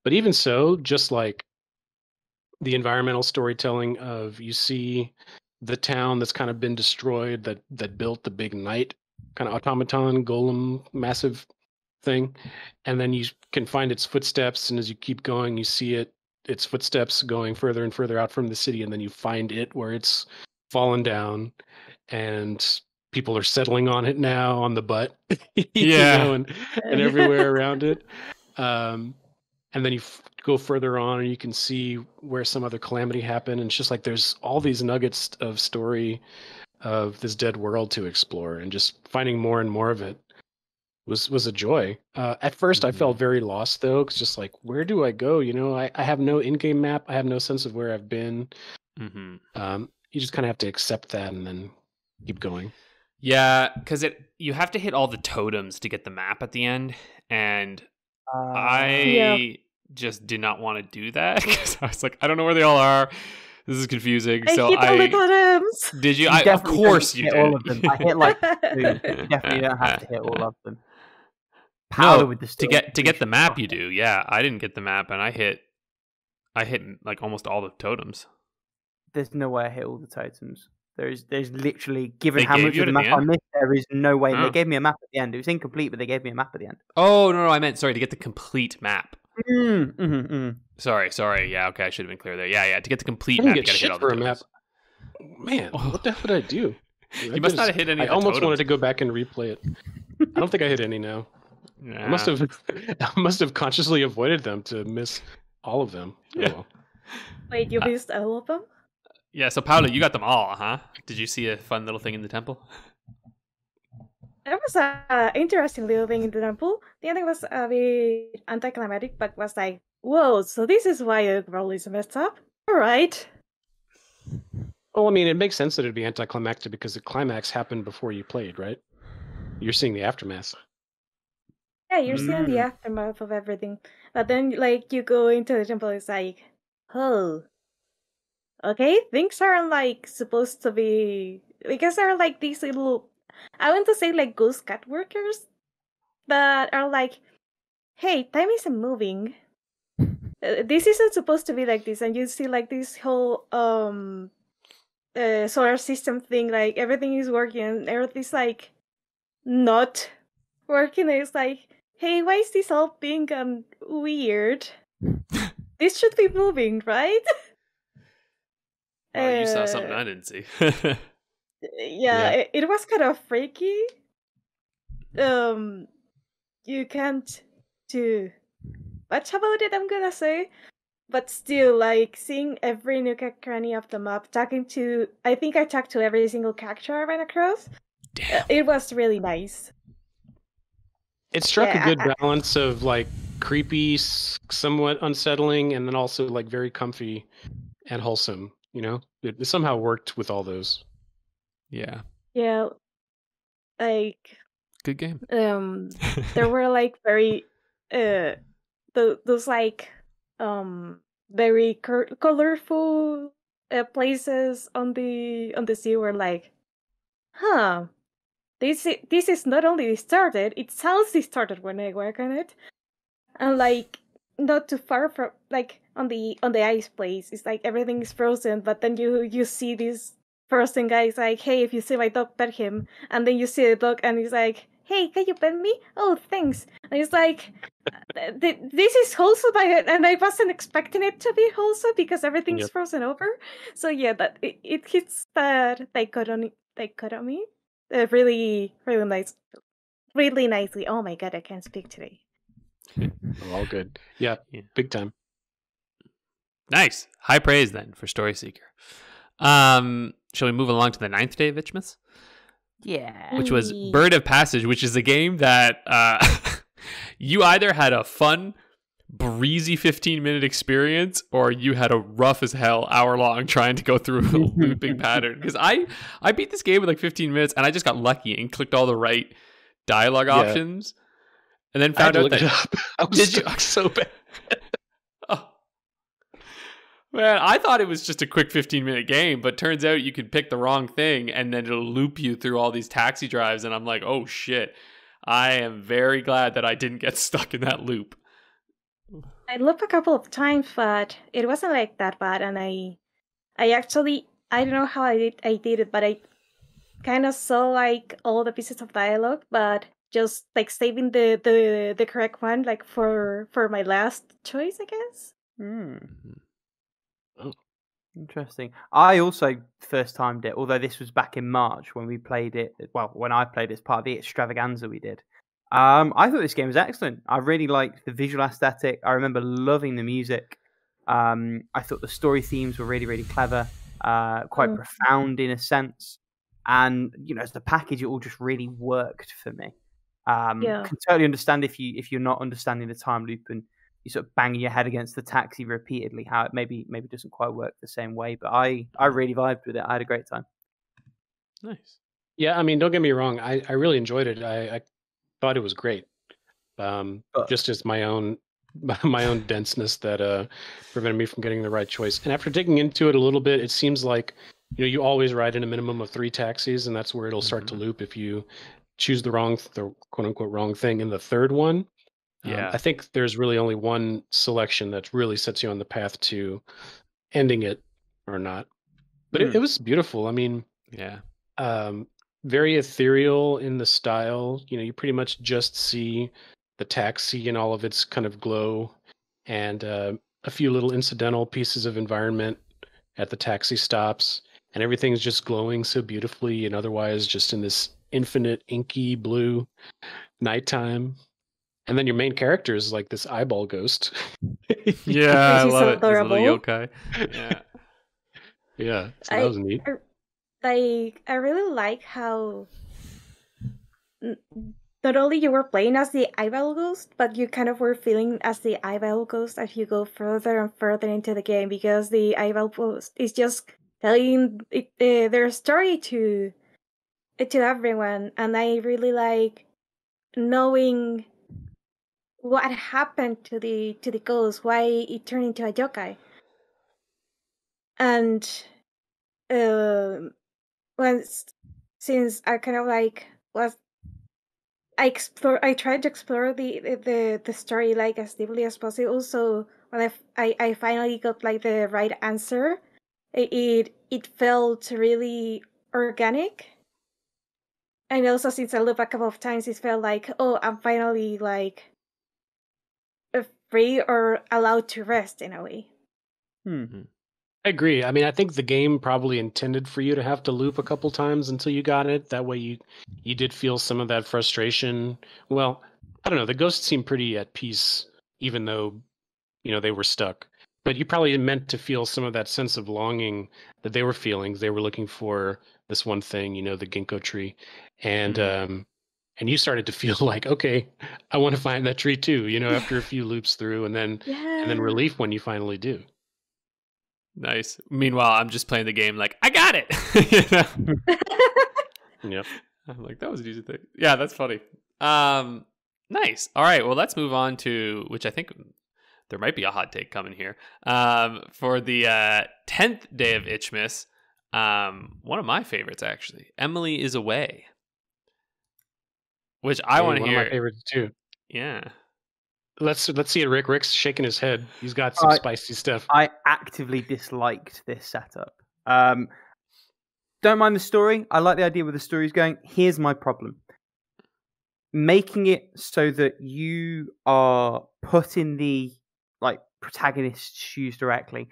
But even so, just like the environmental storytelling of, you see the town that's kind of been destroyed, that built the big knight kind of automaton golem massive thing, and then you can find its footsteps, and as you keep going you see its footsteps going further and further out from the city, and then you find it where it's fallen down and people are settling on it now, on the butt. And everywhere around it. And then you go further on and you can see where some other calamity happened, and it's just like there's all these nuggets of story of this dead world to explore, and just finding more and more of it was a joy. At first I felt very lost though, because just like, where do I go? You know, I have no in-game map, I have no sense of where I've been. You just kind of have to accept that and then keep going. Yeah, because you have to hit all the totems to get the map at the end, and I just did not want to do that because I was like, I don't know where they all are. This is confusing. I hit all the totems. Did you? Of course you did. All of them. I hit like 2. You definitely don't have to hit all of them. Paula with the story. to get the map, you do. Yeah, I didn't get the map, and I hit like almost all the totems. There's no way I hit all the totems. There's literally, given They how gave much you of it the at the map I end? missed, there is no way. Oh. They gave me a map at the end. It was incomplete, but they gave me a map at the end. Oh, no, I meant, sorry, to get the complete map. Sorry. Yeah, okay, I should have been clear there. Yeah, to get the complete map, you gotta hit all the for a totals. map. Man, what the hell did I do? You must not have hit any of the I almost totems. wanted to go back and replay it. I don't think I hit any now. Nah. I must have consciously avoided them to miss all of them. Oh, Yeah. well. Wait, you missed all of them? Yeah, so Paula, you got them all, huh? Did you see a fun little thing in the temple? There was a interesting little thing in the temple. The ending was a bit anticlimactic, but was like, whoa, so this is why the role is messed up? Alright. Well, I mean, it makes sense that it'd be anticlimactic because the climax happened before you played, right? You're seeing the aftermath. Yeah, you're seeing the aftermath of everything. But then, like, you go into the temple, it's like, oh, okay, things aren't, like, supposed to be... Because there are, like, these little... I want to say, like, ghost cat workers that are like, hey, time isn't moving. This isn't supposed to be like this. And you see, like, this whole solar system thing, like, everything is working and everything's, like, not working. It's like, hey, why is this all pink and weird? This should be moving, right? Well, you saw something I didn't see. Yeah. It was kind of freaky. You can't do much about it, I'm gonna say. But still, like, seeing every nook and cranny of the map, I think I talked to every single character I ran across. Damn. It was really nice. It struck a good balance of, like, creepy, somewhat unsettling, and then also, like, very comfy and wholesome, you know? It somehow worked with all those. Yeah. Yeah, like, good game. There were, like, very those, like, very colorful places on the sea were like, huh, this is not only distorted, it sounds distorted when I work on it. And, like, not too far from, like, on the ice place, it's like everything is frozen, but then you see this frozen guy is like, hey, if you see my dog, pet him. And then you see the dog and he's like, hey, can you pet me? Oh, thanks. And he's like, this is wholesome, and I wasn't expecting it to be wholesome because everything's frozen over. So yeah, that it hits that dichotomy really, really nice, really nicely. Oh my god, I can't speak today. All good. Yeah, big time. Nice. High praise then for Storyseeker. Shall we move along to the 9th day of Itchmas? Yeah. Which was Bird of Passage, which is a game that you either had a fun, breezy 15-minute experience or you had a rough as hell hour-long trying to go through a looping pattern. Because I beat this game with like 15 minutes and I just got lucky and clicked all the right dialogue options. And then found out that... I was stuck so bad. Man, I thought it was just a quick 15-minute game, but turns out you could pick the wrong thing and then it'll loop you through all these taxi drives. And I'm like, oh shit. I am very glad that I didn't get stuck in that loop. I looped a couple of times, but it wasn't like that bad. And I actually, I don't know how I did it, but I kind of saw like all the pieces of dialogue, but just like saving the correct one, like for my last choice, I guess. Oh, interesting. I also first timed it, although this was back in March when we played it. Well, when I played it as part of the extravaganza we did. I thought this game was excellent. I really liked the visual aesthetic. I remember loving the music. I thought the story themes were really, really clever, quite profound in a sense. And you know, as the package, it all just really worked for me. Can totally understand if you're not understanding the time loop and you sort of banging your head against the taxi repeatedly, how it maybe doesn't quite work the same way. But I really vibed with it. I had a great time. Nice. Yeah, I mean, don't get me wrong. I really enjoyed it. I thought it was great. Just as my own denseness that prevented me from getting the right choice. And after digging into it a little bit, it seems like you always ride in a minimum of 3 taxis, and that's where it'll start to loop if you choose the quote unquote wrong thing in the third one. I think there's really only one selection that really sets you on the path to ending it or not. But it was beautiful. I mean, Yeah. Very ethereal in the style. You pretty much just see the taxi and all of its kind of glow, and a few little incidental pieces of environment at the taxi stops, and everything's just glowing so beautifully, and otherwise just in this infinite inky blue nighttime. And then your main character is like this eyeball ghost. Yeah, I love so it. This little adorable. yokai. Yeah. Yeah, so that was neat. I really like how not only you were playing as the eyeball ghost, but you kind of were feeling as the eyeball ghost as you go further and further into the game, because the eyeball ghost is just telling their story to everyone, and I really like knowing what happened to the ghost, why it turned into a yokai, and since I kind of like was. I tried to explore the story like as deeply as possible. So when I finally got like the right answer, it felt really organic. And also, since I looked a couple of times, it felt like, oh, I'm finally like free or allowed to rest in a way. Mm-hmm. I agree. I mean, I think the game probably intended for you to have to loop a couple times until you got it. That way you did feel some of that frustration. Well, I don't know. The ghosts seemed pretty at peace, even though, they were stuck. But you probably meant to feel some of that sense of longing that they were feeling. They were looking for this one thing, the ginkgo tree. And and you started to feel like, okay, I want to find that tree too, after a few loops through, and then relief when you finally do. Nice. Meanwhile, I'm just playing the game like, I got it. Yep. I'm like, that was an easy thing. Yeah, that's funny. Nice. All right. Well, let's move on to, which I think there might be a hot take coming here. For the 10th day of Itchmas, one of my favorites, actually. Emily is Away. Which I want to hear. One of my favorites, too. Yeah. Let's see it, Rick. Rick's shaking his head. He's got some spicy stuff. I actively disliked this setup. Don't mind the story. I like the idea where the story's going. Here's my problem. Making it so that you are put in the protagonist's shoes directly,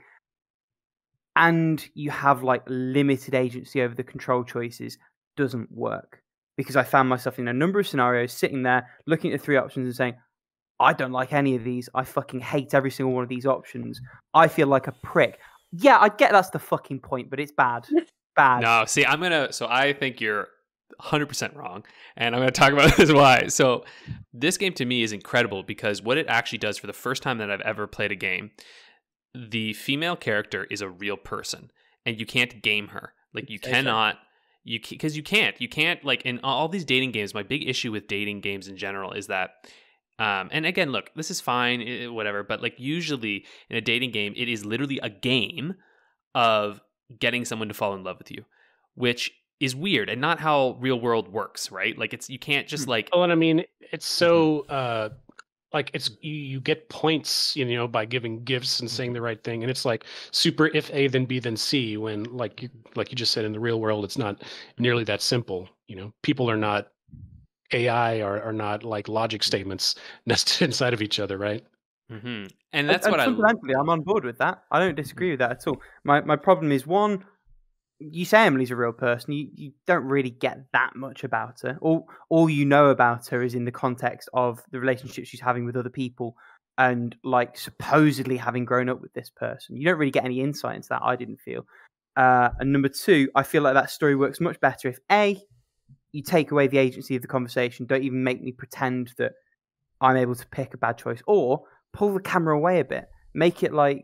and you have limited agency over the control choices doesn't work. Because I found myself in a number of scenarios sitting there looking at the three options and saying, I don't like any of these. I fucking hate every single one of these options. I feel like a prick. Yeah, I get that's the fucking point, but it's bad. Bad. No, see, I think you're 100% wrong, and I'm going to talk about this why. So this game to me is incredible because what it actually does for the first time that I've ever played a game, the female character is a real person, and you can't game her. You cannot... Because you can't, like, in all these dating games, my big issue with dating games in general is that... and again, look, this is fine, whatever, but usually in a dating game, it is literally a game of getting someone to fall in love with you, which is weird and not how real world works, right? You can't just Oh, and I mean, it's so it's you get points, by giving gifts and saying the right thing, and it's super if A then B then C. When like you just said, in the real world, it's not nearly that simple. People are not. AI are not logic statements nested inside of each other, right? Mm-hmm. And that's what fundamentally, I'm on board with that. I don't disagree with that at all. My problem is, one, you say Emily's a real person. You don't really get that much about her. All you know about her is in the context of the relationship she's having with other people and supposedly having grown up with this person. You don't really get any insight into that, I didn't feel. And number two, I feel like that story works much better if A, you take away the agency of the conversation. Don't even make me pretend that I'm able to pick a bad choice. Or pull the camera away a bit. Make it what's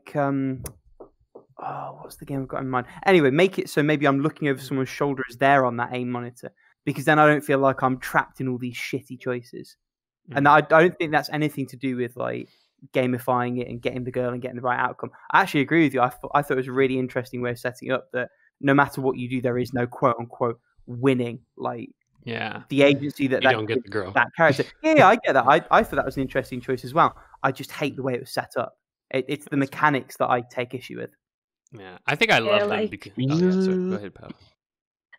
the game I've got in mind? Anyway, make it so maybe I'm looking over someone's shoulder as they're on that aim monitor. Because then I don't feel like I'm trapped in all these shitty choices. Mm-hmm. And I don't think that's anything to do with gamifying it and getting the girl and getting the right outcome. I actually agree with you. I thought it was a really interesting way of setting up that no matter what you do, there is no quote unquote winning, the agency that don't get the girl, that character. Yeah, I get that. I thought that was an interesting choice as well. I just hate the way it was set up. It's the mechanics that I take issue with. Yeah, I think I love them because. Oh, yeah, sorry. Go ahead, Paula.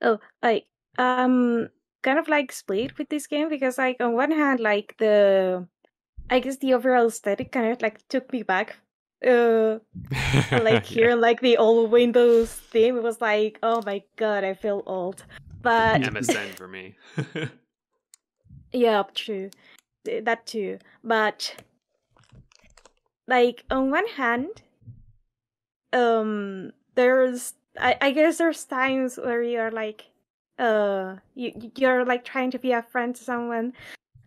Oh, like kind of like split with this game because like on one hand like I guess the overall aesthetic kind of like took me back. Like hearing like the old Windows theme, it was like, oh my god, I feel old. But MSN for me. yeah, true. That too. But like on one hand, there's I guess there's times where you're like you're like trying to be a friend to someone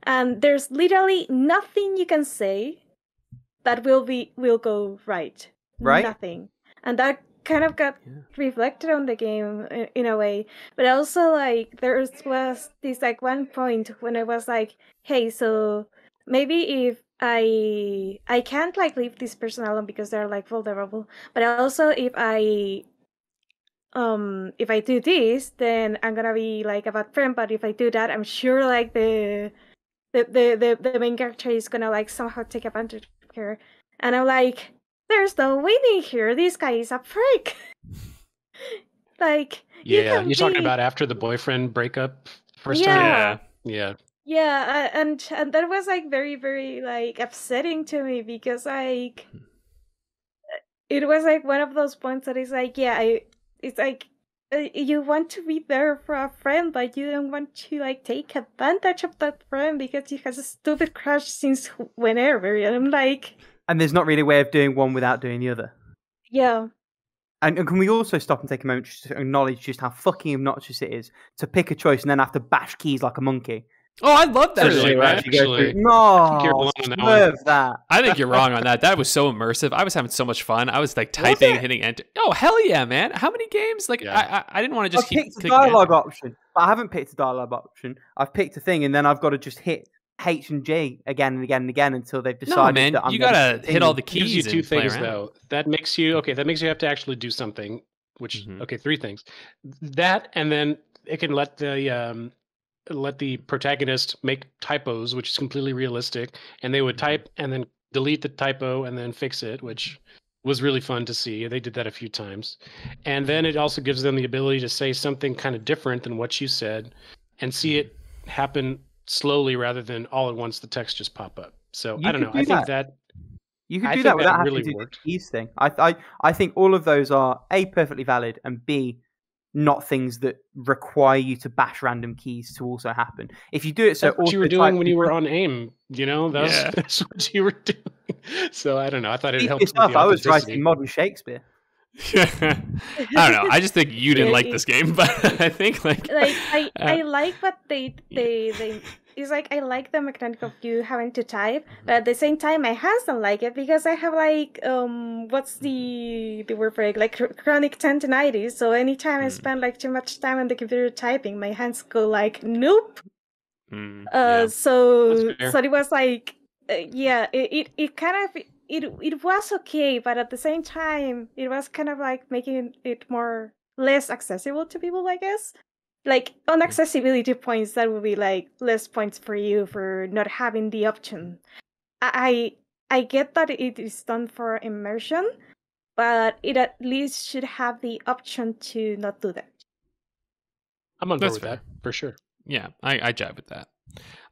and there's literally nothing you can say that will go right. Nothing. And that kind of got reflected on the game in a way. But also like there was this like one point when I was like, hey, so maybe if I can't like leave this person alone because they're like vulnerable, but also if I do this, then I'm gonna be like a bad friend. But if I do that, I'm sure like the main character is gonna like somehow take advantage of her. And I'm like, there's no winning here. This guy is a prick. Like, you're talking about after the boyfriend breakup first time. Yeah, and that was like very, very like upsetting to me because like it was like one of those points that is like, it's like you want to be there for a friend, but you don't want to like take advantage of that friend because he has a stupid crush since whenever. And I'm like, and there's not really a way of doing one without doing the other. Yeah. And can we also stop and take a moment to acknowledge just how fucking obnoxious it is to pick a choice and then have to bash keys like a monkey? Oh, I love that. Actually, no, that. I think you're wrong on that. That was so immersive. I was having so much fun. I was like typing, hitting enter. Oh, hell yeah, man! How many games? Like, I didn't want to just keep picked a dialogue option, but I haven't picked a dialogue option. I've picked a thing, and then I've got to just hit H and G again and again and again until they've decided. No, man, you gotta hit all the keys. Gives you two things though. That makes you have to actually do something. Which three things. That and then it can let the protagonist make typos, which is completely realistic, and they would type and then delete the typo and then fix it, which was really fun to see. They did that a few times. And then it also gives them the ability to say something kind of different than what you said and see it happen slowly rather than all at once the text just pop up. So I don't know. I think that you could do that without having to do the keys thing. I think all of those are A, perfectly valid, and B, not things that require you to bash random keys to also happen. If you do it, that's what you were doing when you were on AIM, that's what you were doing. So I don't know. I thought it helped. I was writing modern Shakespeare. I don't know. I just think you didn't like this game, but I think I like what they it's like I like the mechanic of you having to type, but at the same time my hands don't like it because I have like what's the word for it, like chronic tendinitis. So anytime I spend like too much time on the computer typing, my hands go like nope. So it was like it kind of it was okay, but at the same time it was kind of like making it less accessible to people, I guess. Like on accessibility points, that would be like less points for you for not having the option. I get that it is done for immersion, but it at least should have the option to not do that. I'm on board with that for sure. Yeah, I jive with that.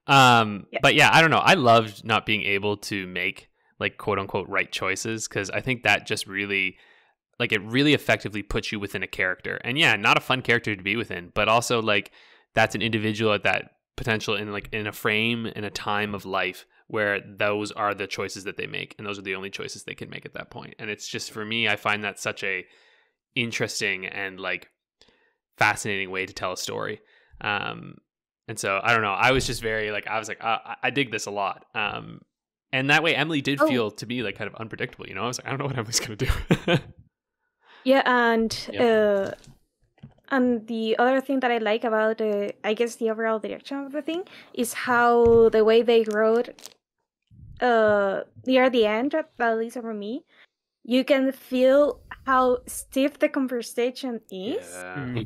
But yeah, I don't know. I loved not being able to make like quote unquote right choices because I think that just really like it really effectively puts you within a character. And yeah, not a fun character to be within, but also like that's an individual at that potential in a frame in a time of life where those are the choices that they make and those are the only choices they can make at that point. And it's just, for me, I find that such a interesting and like fascinating way to tell a story. And so I don't know, I was just very like, I was like, I dig this a lot. And that way Emily did feel to be like kind of unpredictable, I was like, I don't know what Emily's gonna do. Yeah, and the other thing that I like about, I guess, the overall direction of the thing is how the way they wrote near the end, at least for me, you can feel how stiff the conversation is. Yeah.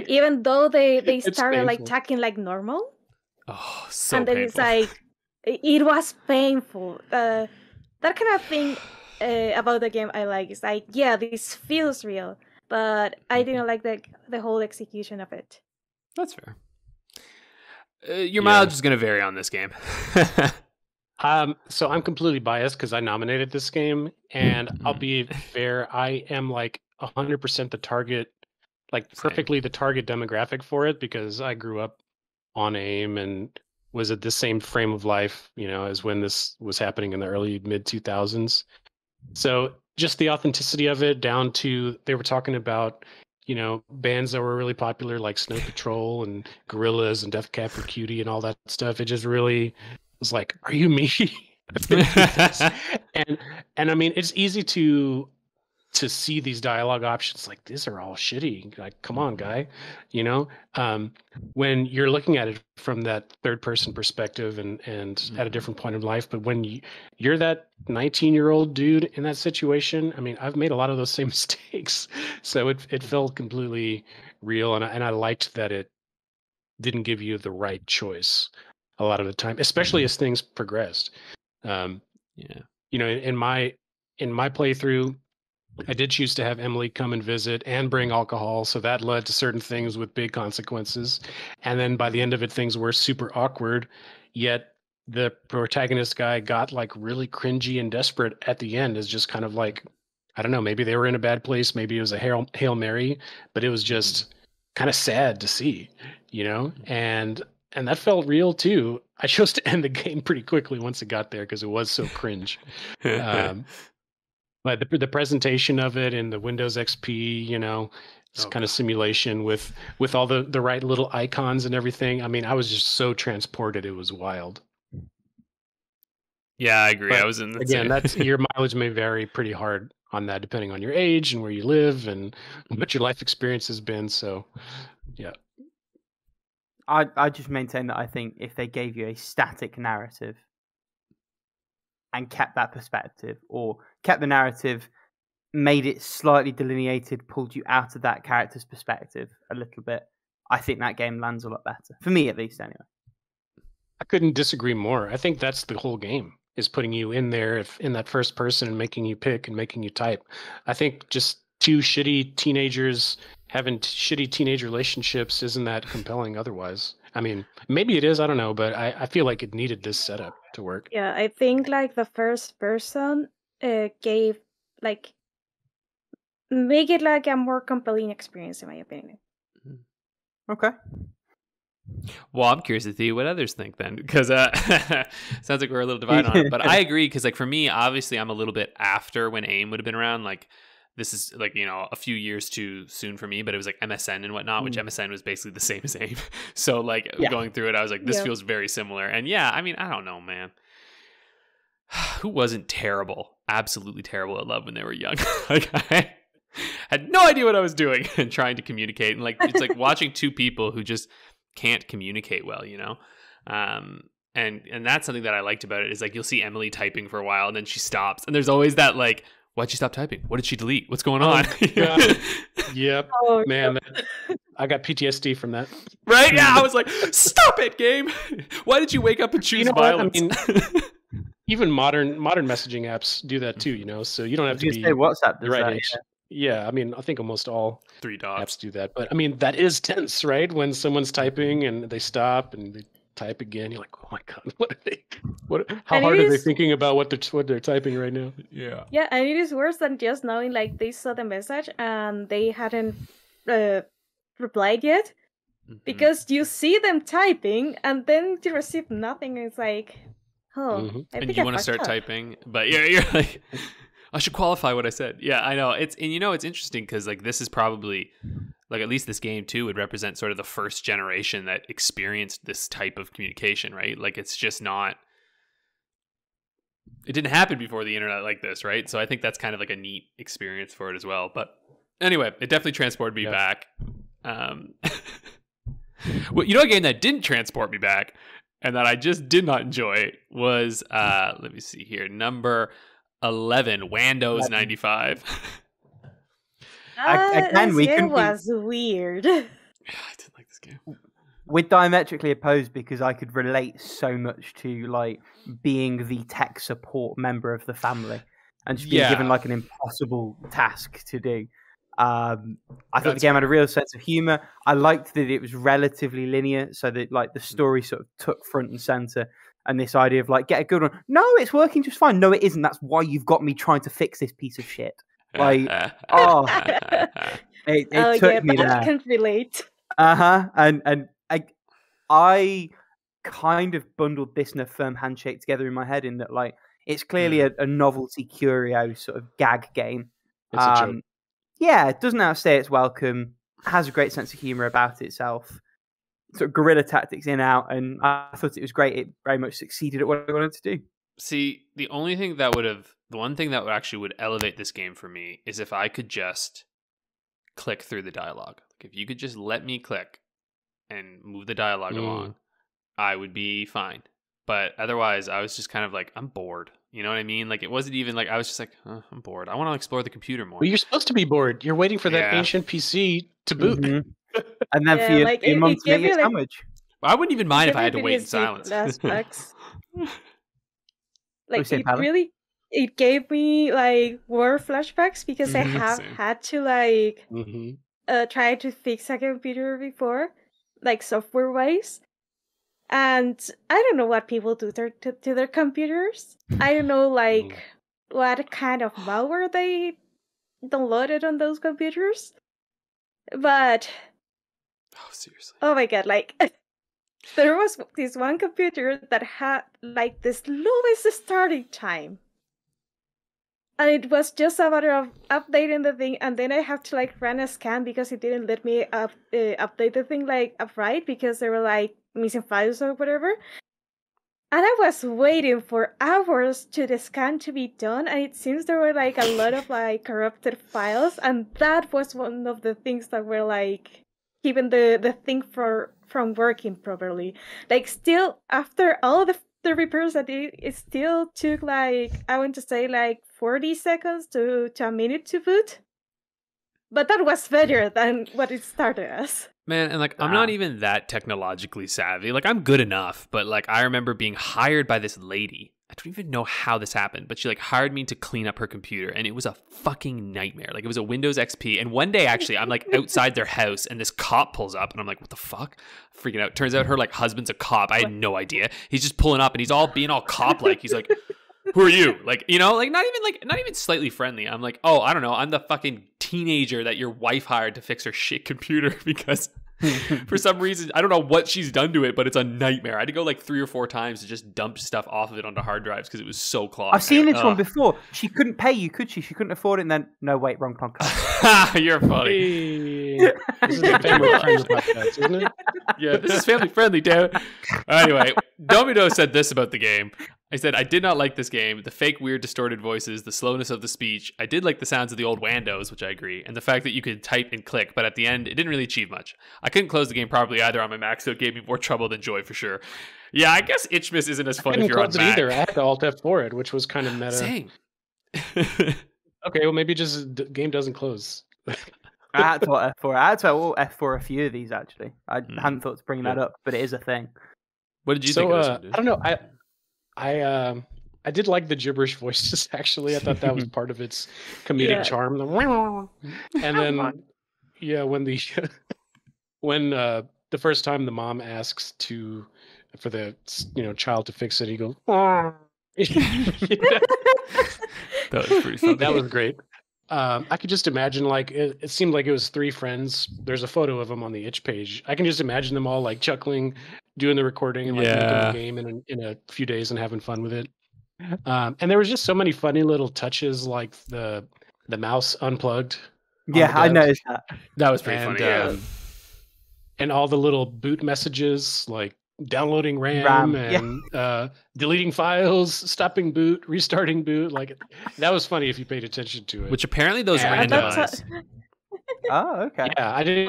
Even though they started like talking like normal. Oh, so and then painful. It's like, it was painful. That kind of thing about the game I like. It's like, yeah, this feels real. but I didn't like the whole execution of it. That's fair. Your mileage is going to vary on this game. So I'm completely biased because I nominated this game, and I'll be fair. I am like 100% the target, like perfectly the target demographic for it, because I grew up on AIM and was at the same frame of life, as when this was happening in the early mid 2000s. So just the authenticity of it, down to they were talking about, bands that were really popular like Snow Patrol and Gorillaz and Def Cab for Cutie and all that stuff. It just really was like, are you me? and I mean, it's easy to see these dialogue options like these are all shitty. Like, come on, guy, when you're looking at it from that third person perspective and at a different point in life. But when you're that 19-year-old dude in that situation, I mean, I've made a lot of those same mistakes. So it felt completely real. And I liked that it didn't give you the right choice a lot of the time, especially as things progressed. In my playthrough, I did choose to have Emily come and visit and bring alcohol, so that led to certain things with big consequences. And then by the end of it, things were super awkward, yet the protagonist guy got like really cringy and desperate at the end, is just kind of like, I don't know, maybe they were in a bad place, maybe it was a Hail Mary, but it was just kind of sad to see, and that felt real too. I chose to end the game pretty quickly once it got there because it was so cringe. But the presentation of it in the Windows XP, it's kind of simulation with all the right little icons and everything. I mean, I was just so transported. It was wild. Yeah, I agree. But I was in the again, that's your mileage may vary pretty hard on that, depending on your age and where you live and what your life experience has been. So, yeah. I just maintain that I think if they gave you a static narrative and kept that perspective, or kept the narrative, made it slightly delineated, pulled you out of that character's perspective a little bit, I think that game lands a lot better. For me, at least, anyway. I couldn't disagree more. I think that's the whole game, is putting you in there in that first person and making you pick and making you type. I think just two shitty teenagers having shitty teenage relationships isn't that compelling otherwise. I mean, maybe it is, I don't know, but I feel like it needed this setup to work. Yeah, I think like the first person gave like make it like a more compelling experience, in my opinion. Okay. Well, I'm curious to see what others think then, because sounds like we're a little divided on it. But I agree, because like for me, obviously, I'm a little bit after when AIM would have been around. Like this is like a few years too soon for me, but it was like MSN and whatnot, which MSN was basically the same as AIM. So like going through it, I was like, this feels very similar. And yeah, I mean, I don't know, man. Who wasn't terrible, absolutely terrible at love when they were young? Like I had no idea what I was doing and trying to communicate, and like it's like watching two people who just can't communicate well, and that's something that I liked about it, is like you'll see Emily typing for a while and then she stops, and there's always that like, why'd she stop typing? What did she delete? What's going on? Yep. Oh, man, I got PTSD from that. Right? Yeah, I was like, stop it, game. Why did you wake up and choose violence? I mean, even modern messaging apps do that too, so you don't have to be WhatsApp the right age. Yeah, I mean, I think almost all Three dots apps do that. But I mean, that is tense, right? When someone's typing and they stop and they type again, you're like, oh my god, what are they? How hard are they thinking about what they're typing right now? Yeah. Yeah, and it is worse than just knowing like they saw the message and they hadn't replied yet, because you see them typing and then you receive nothing. And it's like, and you want to start typing, but you're like, I should qualify what I said. Yeah, I know. It's interesting because like this is probably like, at least this game too would represent sort of the first generation that experienced this type of communication, right? Like it's just not, it didn't happen before the internet like this, right? So I think that's kind of like a neat experience for it as well. But anyway, it definitely transported me back. Well, a game that didn't transport me back and that I just did not enjoy was let me see here, number 11, Wandows 95. It was weird. I didn't like this game. We're diametrically opposed because I could relate so much to like being the tech support member of the family and just being given like an impossible task to do. I thought the game had a real sense of humor. I liked that it was relatively linear, so that like the story sort of took front and center. And this idea of like, get a good one. No, it's working just fine. No, it isn't. That's why you've got me trying to fix this piece of shit. Like, it took me there. I can relate. And I kind of bundled this and a Firm Handshake together in my head in that like it's clearly a novelty curio sort of gag game. It's a joke. Yeah, it doesn't outstay its welcome. Has a great sense of humor about itself. Sort of guerrilla tactics in out, and I thought it was great. It very much succeeded at what I wanted to do. See, the one thing that would elevate this game for me is if I could just click through the dialogue. Like if you could just let me click and move the dialogue along, I would be fine. But otherwise, I was just kind of like, I'm bored. You know what I mean? Like it wasn't even like I was just like, I'm bored. I want to explore the computer more. Well, you're supposed to be bored. You're waiting for that ancient PC to boot. Mm-hmm. And then for your mum to make a sandwich. Well, I wouldn't even mind if I had to wait in silence. Like it gave me like war flashbacks because I have had to like try to fix a computer before, like software wise. And I don't know what people do to their computers. I don't know like what kind of malware they downloaded on those computers. But seriously. Oh my god, like there was this one computer that had like the slowest starting time. And it was just a matter of updating the thing, and then I have to like run a scan because it didn't let me update the thing like upright because there were like missing files or whatever. And I was waiting for hours to the scan to be done, and it seems there were like a lot of like corrupted files, and that was one of the things that were like keeping the thing from working properly. Like still after all the repairs that it still took like I want to say like 40 seconds to a minute to boot. But that was better than what it started as. Man, and like I'm not even that technologically savvy. Like I'm good enough, but like I remember being hired by this lady. I don't even know how this happened, but she like hired me to clean up her computer, and it was a fucking nightmare. Like it was a Windows XP, and one day actually I'm like outside their house, and this cop pulls up, and I'm like, what the fuck? Freaking out. Turns out her like husband's a cop. I had no idea. He's just pulling up, and he's all being all cop like. He's like, who are you? Like, you know, like not even slightly friendly. I'm like, oh, I don't know. I'm the fucking teenager that your wife hired to fix her shit computer because for some reason, I don't know what she's done to it, but it's a nightmare. I had to go like 3 or 4 times to just dump stuff off of it onto hard drives because it was so clogged. I've seen this one before. She couldn't pay you, could she? She couldn't afford it, and then, no, wait, wrong podcast. You're funny. Hey. This is a family-friendly podcast, isn't it? Yeah, this is family-friendly, damn it. Anyway, Domino said this about the game. I said, I did not like this game. The fake, weird, distorted voices, the slowness of the speech. I did like the sounds of the old Wandows, which I agree, and the fact that you could type and click, but at the end, it didn't really achieve much. I couldn't close the game properly either on my Mac, so it gave me more trouble than joy for sure. Yeah, I guess Itchmas isn't as fun if you're on Mac. Either. I had to Alt F4 it, which was kind of meta. Same. Okay, well maybe just the game doesn't close. I had to Alt F4. I had to Alt F4 a few of these actually. I hadn't thought to bring that up, but it is a thing. What did you think of this one, dude? I don't know. I did like the gibberish voices, actually. I thought that was part of its comedic charm. And then, when the first time the mom asks for the child to fix it, he goes, that was pretty funny. That was great. I could just imagine, like, it seemed like it was 3 friends. There's a photo of them on the itch page. I can just imagine them all, like, chuckling, doing the recording, and, like, making the game in a few days and having fun with it. And there was just so many funny little touches, like the mouse unplugged. Yeah, I noticed that. That was pretty funny, and all the little boot messages, like downloading RAM and deleting files, stopping boot, restarting boot. Like that was funny if you paid attention to it. Which apparently those randomized. Oh, okay. Yeah, I did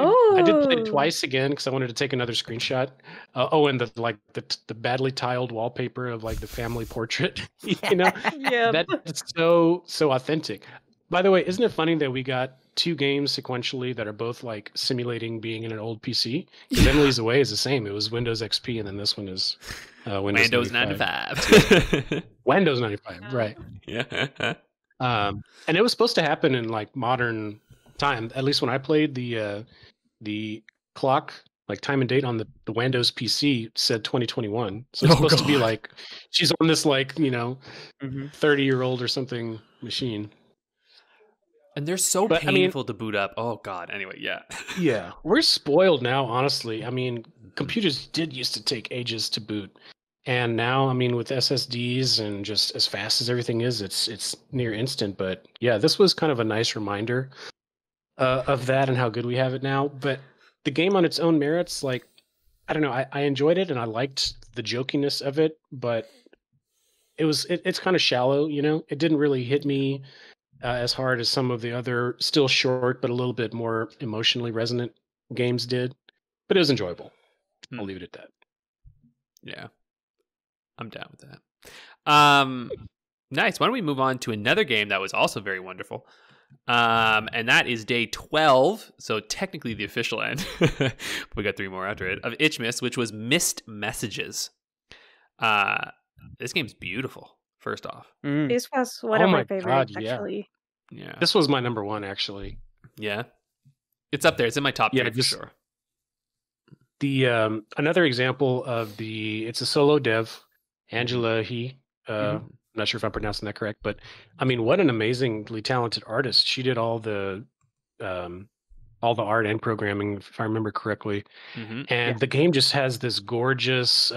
play it twice again because I wanted to take another screenshot. And the badly tiled wallpaper of like the family portrait. That's so authentic. By the way, isn't it funny that we got 2 games sequentially that are both like simulating being in an old PC? Because Emily's Away is the same. It was Windows XP, and then this one is Windows 95. Windows 95, right? Yeah. And it was supposed to happen in like modern time. At least when I played, the clock, like time and date on the Wandows PC said 2021. So it's supposed to be like she's on this 30-year-old or something machine. And they're so painful to boot up. Oh God. Anyway, yeah. Yeah, we're spoiled now, honestly. I mean, computers did used to take ages to boot. And now, I mean, with SSDs and just as fast as everything is, it's near instant. But yeah, this was kind of a nice reminder of that and how good we have it now. But the game on its own merits, like, I don't know, I enjoyed it and I liked the jokiness of it, but it's kind of shallow, you know? It didn't really hit me as hard as some of the other still short but a little bit more emotionally resonant games did. But it was enjoyable. I'll leave it at that. Yeah. I'm down with that. Nice. Why don't we move on to another game that was also very wonderful? And that is day 12, so technically the official end. We got 3 more after it, of Itchmas, which was Missed Messages. This game's beautiful, first off. This was one of my favorites, actually. Yeah. This was my number 1, actually. Yeah. It's up there. It's in my top 3 for sure. The another example of it's a solo dev, Angela I'm not sure if I'm pronouncing that correct, but I mean, what an amazingly talented artist. She did all the art and programming, if I remember correctly. And the game just has this gorgeous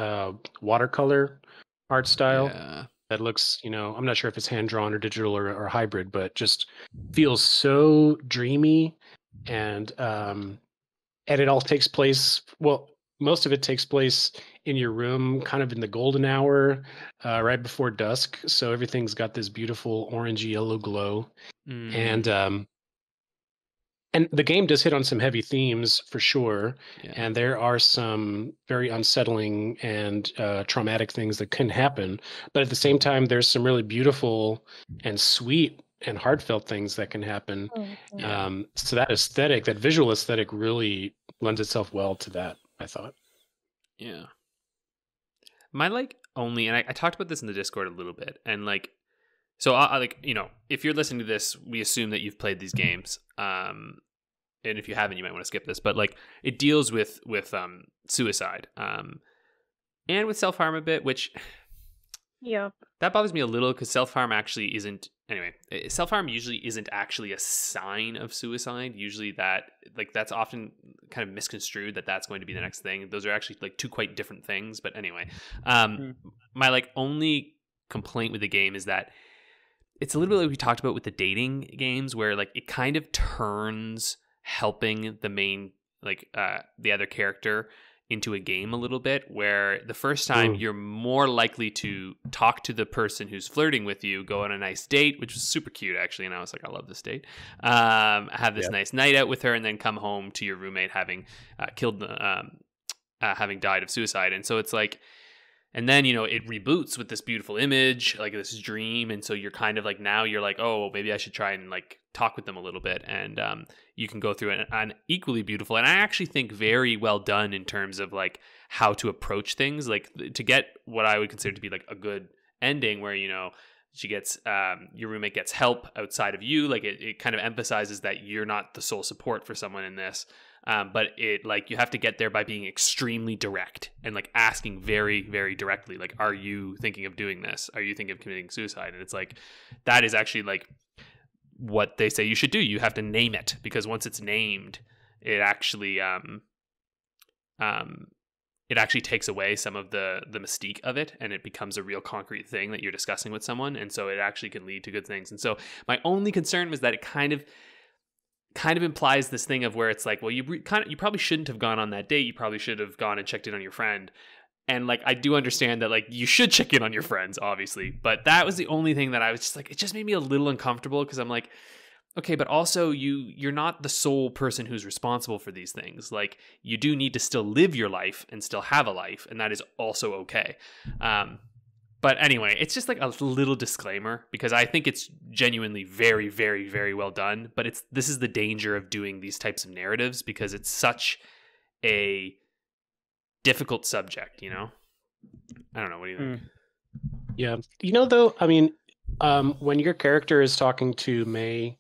watercolor art style that looks, I'm not sure if it's hand-drawn or digital or hybrid, but just feels so dreamy. And it all takes place, most of it takes place in your room, kind of in the golden hour, right before dusk. So everything's got this beautiful orangey yellow glow. And the game does hit on some heavy themes for sure. Yeah. And there are some very unsettling and traumatic things that can happen. But at the same time, there's some really beautiful and sweet and heartfelt things that can happen. So that visual aesthetic really lends itself well to that, I thought. Yeah. My and I talked about this in the Discord a little bit, and so if you're listening to this, we assume that you've played these games. And if you haven't, you might want to skip this, but it deals with suicide, and with self-harm a bit, which that bothers me a little because self-harm actually isn't. Anyway, self-harm usually isn't actually a sign of suicide. Usually that's often kind of misconstrued that's going to be the next thing. Those are actually 2 quite different things. But anyway, my only complaint with the game is that it's a little bit like we talked about with the dating games where it kind of turns helping the main, the other character into a game a little bit, where the first time you're more likely to talk to the person who's flirting with you, go on a nice date, which was super cute actually, and I was like, I love this date, have this nice night out with her, and then come home to your roommate having having died of suicide. And so it's and then it reboots with this beautiful image, this dream, and so you're kind of now you're oh, maybe I should try and talk with them a little bit, and you can go through an equally beautiful, and I actually think very well done in terms of how to approach things, to get what I would consider to be a good ending, where she gets your roommate gets help outside of you, it kind of emphasizes that you're not the sole support for someone in this. But it you have to get there by being extremely direct and asking very, very directly, are you thinking of doing this? Are you thinking of committing suicide? And it's that is actually what they say you should do. You have to name it, because once it's named, it actually takes away some of the mystique of it, and it becomes a real concrete thing that you're discussing with someone, and so it actually can lead to good things. And so my only concern was that it kind of implies this thing of where it's well, you probably shouldn't have gone on that date. You probably should have gone and checked in on your friend. And I do understand that you should check in on your friends, obviously, but that was the only thing that I was just it just made me a little uncomfortable, because I'm okay, but also you're not the sole person who's responsible for these things. You do need to still live your life and still have a life, and that is also okay. But anyway, it's just a little disclaimer, because I think it's genuinely very, very, very well done. But this is the danger of doing these types of narratives, because it's such a difficult subject, I don't know. What do you think? Yeah. Though, I mean, when your character is talking to May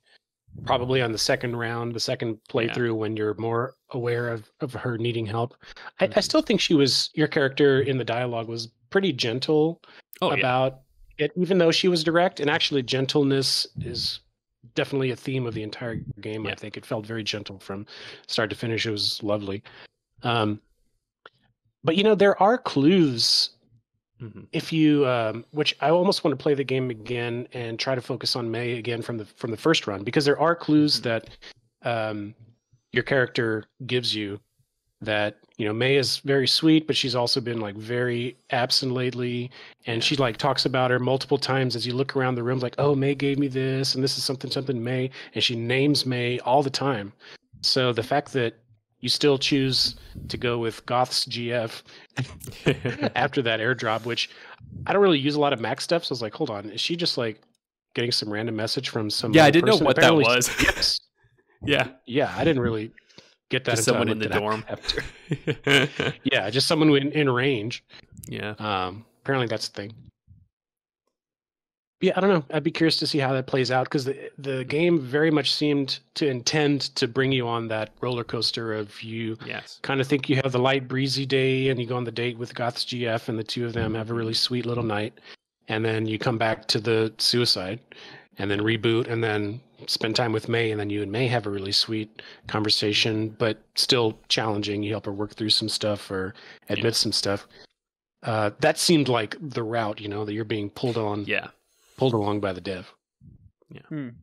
probably on the second round, the second playthrough, when you're more aware of her needing help. I still think your character in the dialogue was pretty gentle about it, even though she was direct. And actually, gentleness is definitely a theme of the entire game. I think it felt very gentle from start to finish. It was lovely. But there are clues. If you, which I almost want to play the game again and try to focus on May again from the first run, because there are clues that your character gives you that May is very sweet, but she's also been like very absent lately, and she like talks about her multiple times as you look around the room, like, oh, May gave me this, and this is something May, and she names May all the time. So the fact that you still choose to go with Goth's GF after that airdrop, which I don't really use a lot of Mac stuff. So I was like, hold on, is she just like getting some random message from some I didn't person? know what Apparently, that was. Yes. Yeah, I didn't really get that. Just someone in the dorm. Yeah, just someone in range. Yeah. Apparently that's the thing. Yeah, I don't know. I'd be curious to see how that plays out, because the game very much seemed to intend to bring you on that roller coaster of you kind of think you have the light breezy day and you go on the date with Goth's GF and the two of them have a really sweet little night, and then you come back to the suicide and then reboot and then spend time with May, and then you and May have a really sweet conversation, but still challenging. You help her work through some stuff or admit some stuff. That seemed like the route, that you're being pulled along by the dev. And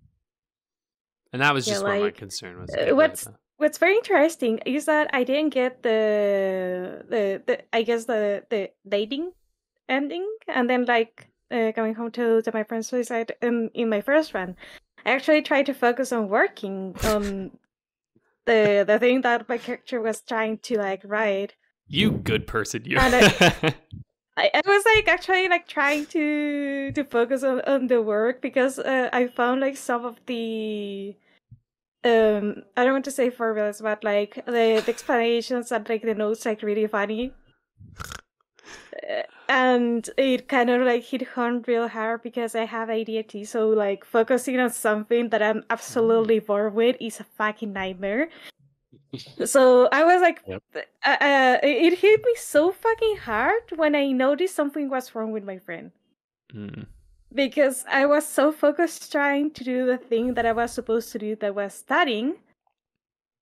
that was just where my concern was. What's very interesting is that I didn't get the I guess the dating ending, and then like going home to my friend's suicide in my first run. I actually tried to focus on working on the thing that my character was trying to like write. You good person, you. And I was like actually like trying to focus on the work, because I found like some of the I don't want to say formulas, but like the explanations and like the notes like really funny. And it kind of like hit home real hard because I have ADHD, so like focusing on something that I'm absolutely bored with is a fucking nightmare. So I was like, it hit me so fucking hard when I noticed something was wrong with my friend. Because I was so focused trying to do the thing that I was supposed to do, that was studying.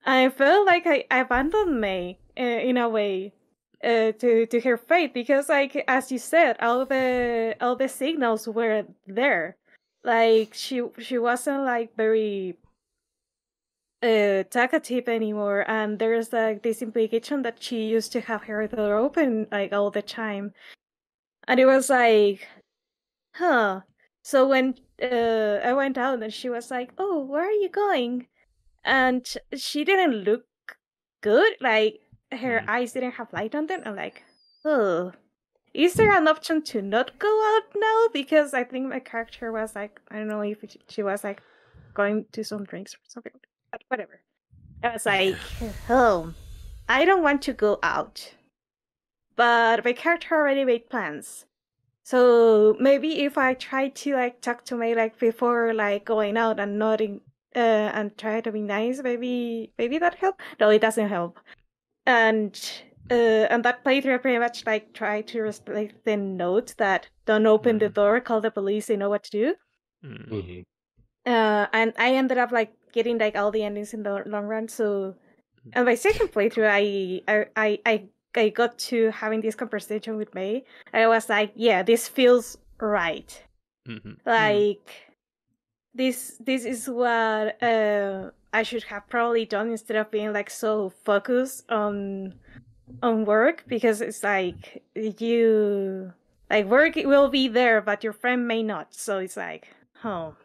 I felt like I abandoned May in a way to her fate, because like as you said, all the signals were there. Like she wasn't like very talkative anymore, and there's like this implication that she used to have her door open like all the time, and it was like, huh. So when I went out and she was like, oh, where are you going? And she didn't look good, like her eyes didn't have light on them. I'm like, oh, is there an option to not go out now? Because I think my character was like, I don't know if she was like going to some drinks or something. But whatever. I was like, oh, I don't want to go out. But my character already made plans. So maybe if I try to like talk to May like before like going out and nodding and try to be nice, maybe that help. No, it doesn't help. And that playthrough pretty much like try to respect the note that don't open the door, call the police, they know what to do. And I ended up like getting like all the endings in the long run. So, and my second playthrough, I got to having this conversation with May. I was like, yeah, this feels right. Like this is what I should have probably done instead of being like so focused on work, because it's like you like work will be there, but your friend may not. So it's like, oh.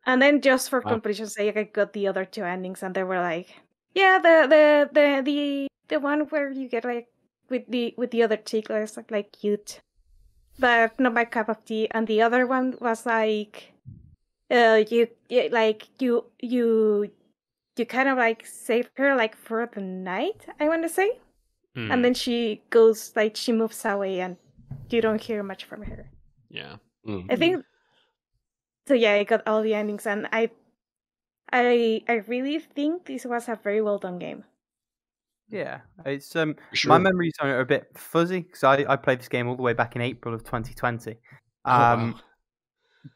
And then just for completion's sake, I got the other two endings, and they were like, yeah, the one where you get like with the other chick was like cute, but not my cup of tea. And the other one was like, you kind of like save her like for the night, I want to say, and then she goes like she moves away, and you don't hear much from her. Yeah, I think. So yeah, I got all the endings, and I I really think this was a very well done game. Yeah, it's Sure. my memories are a bit fuzzy because I played this game all the way back in April of 2020. Wow.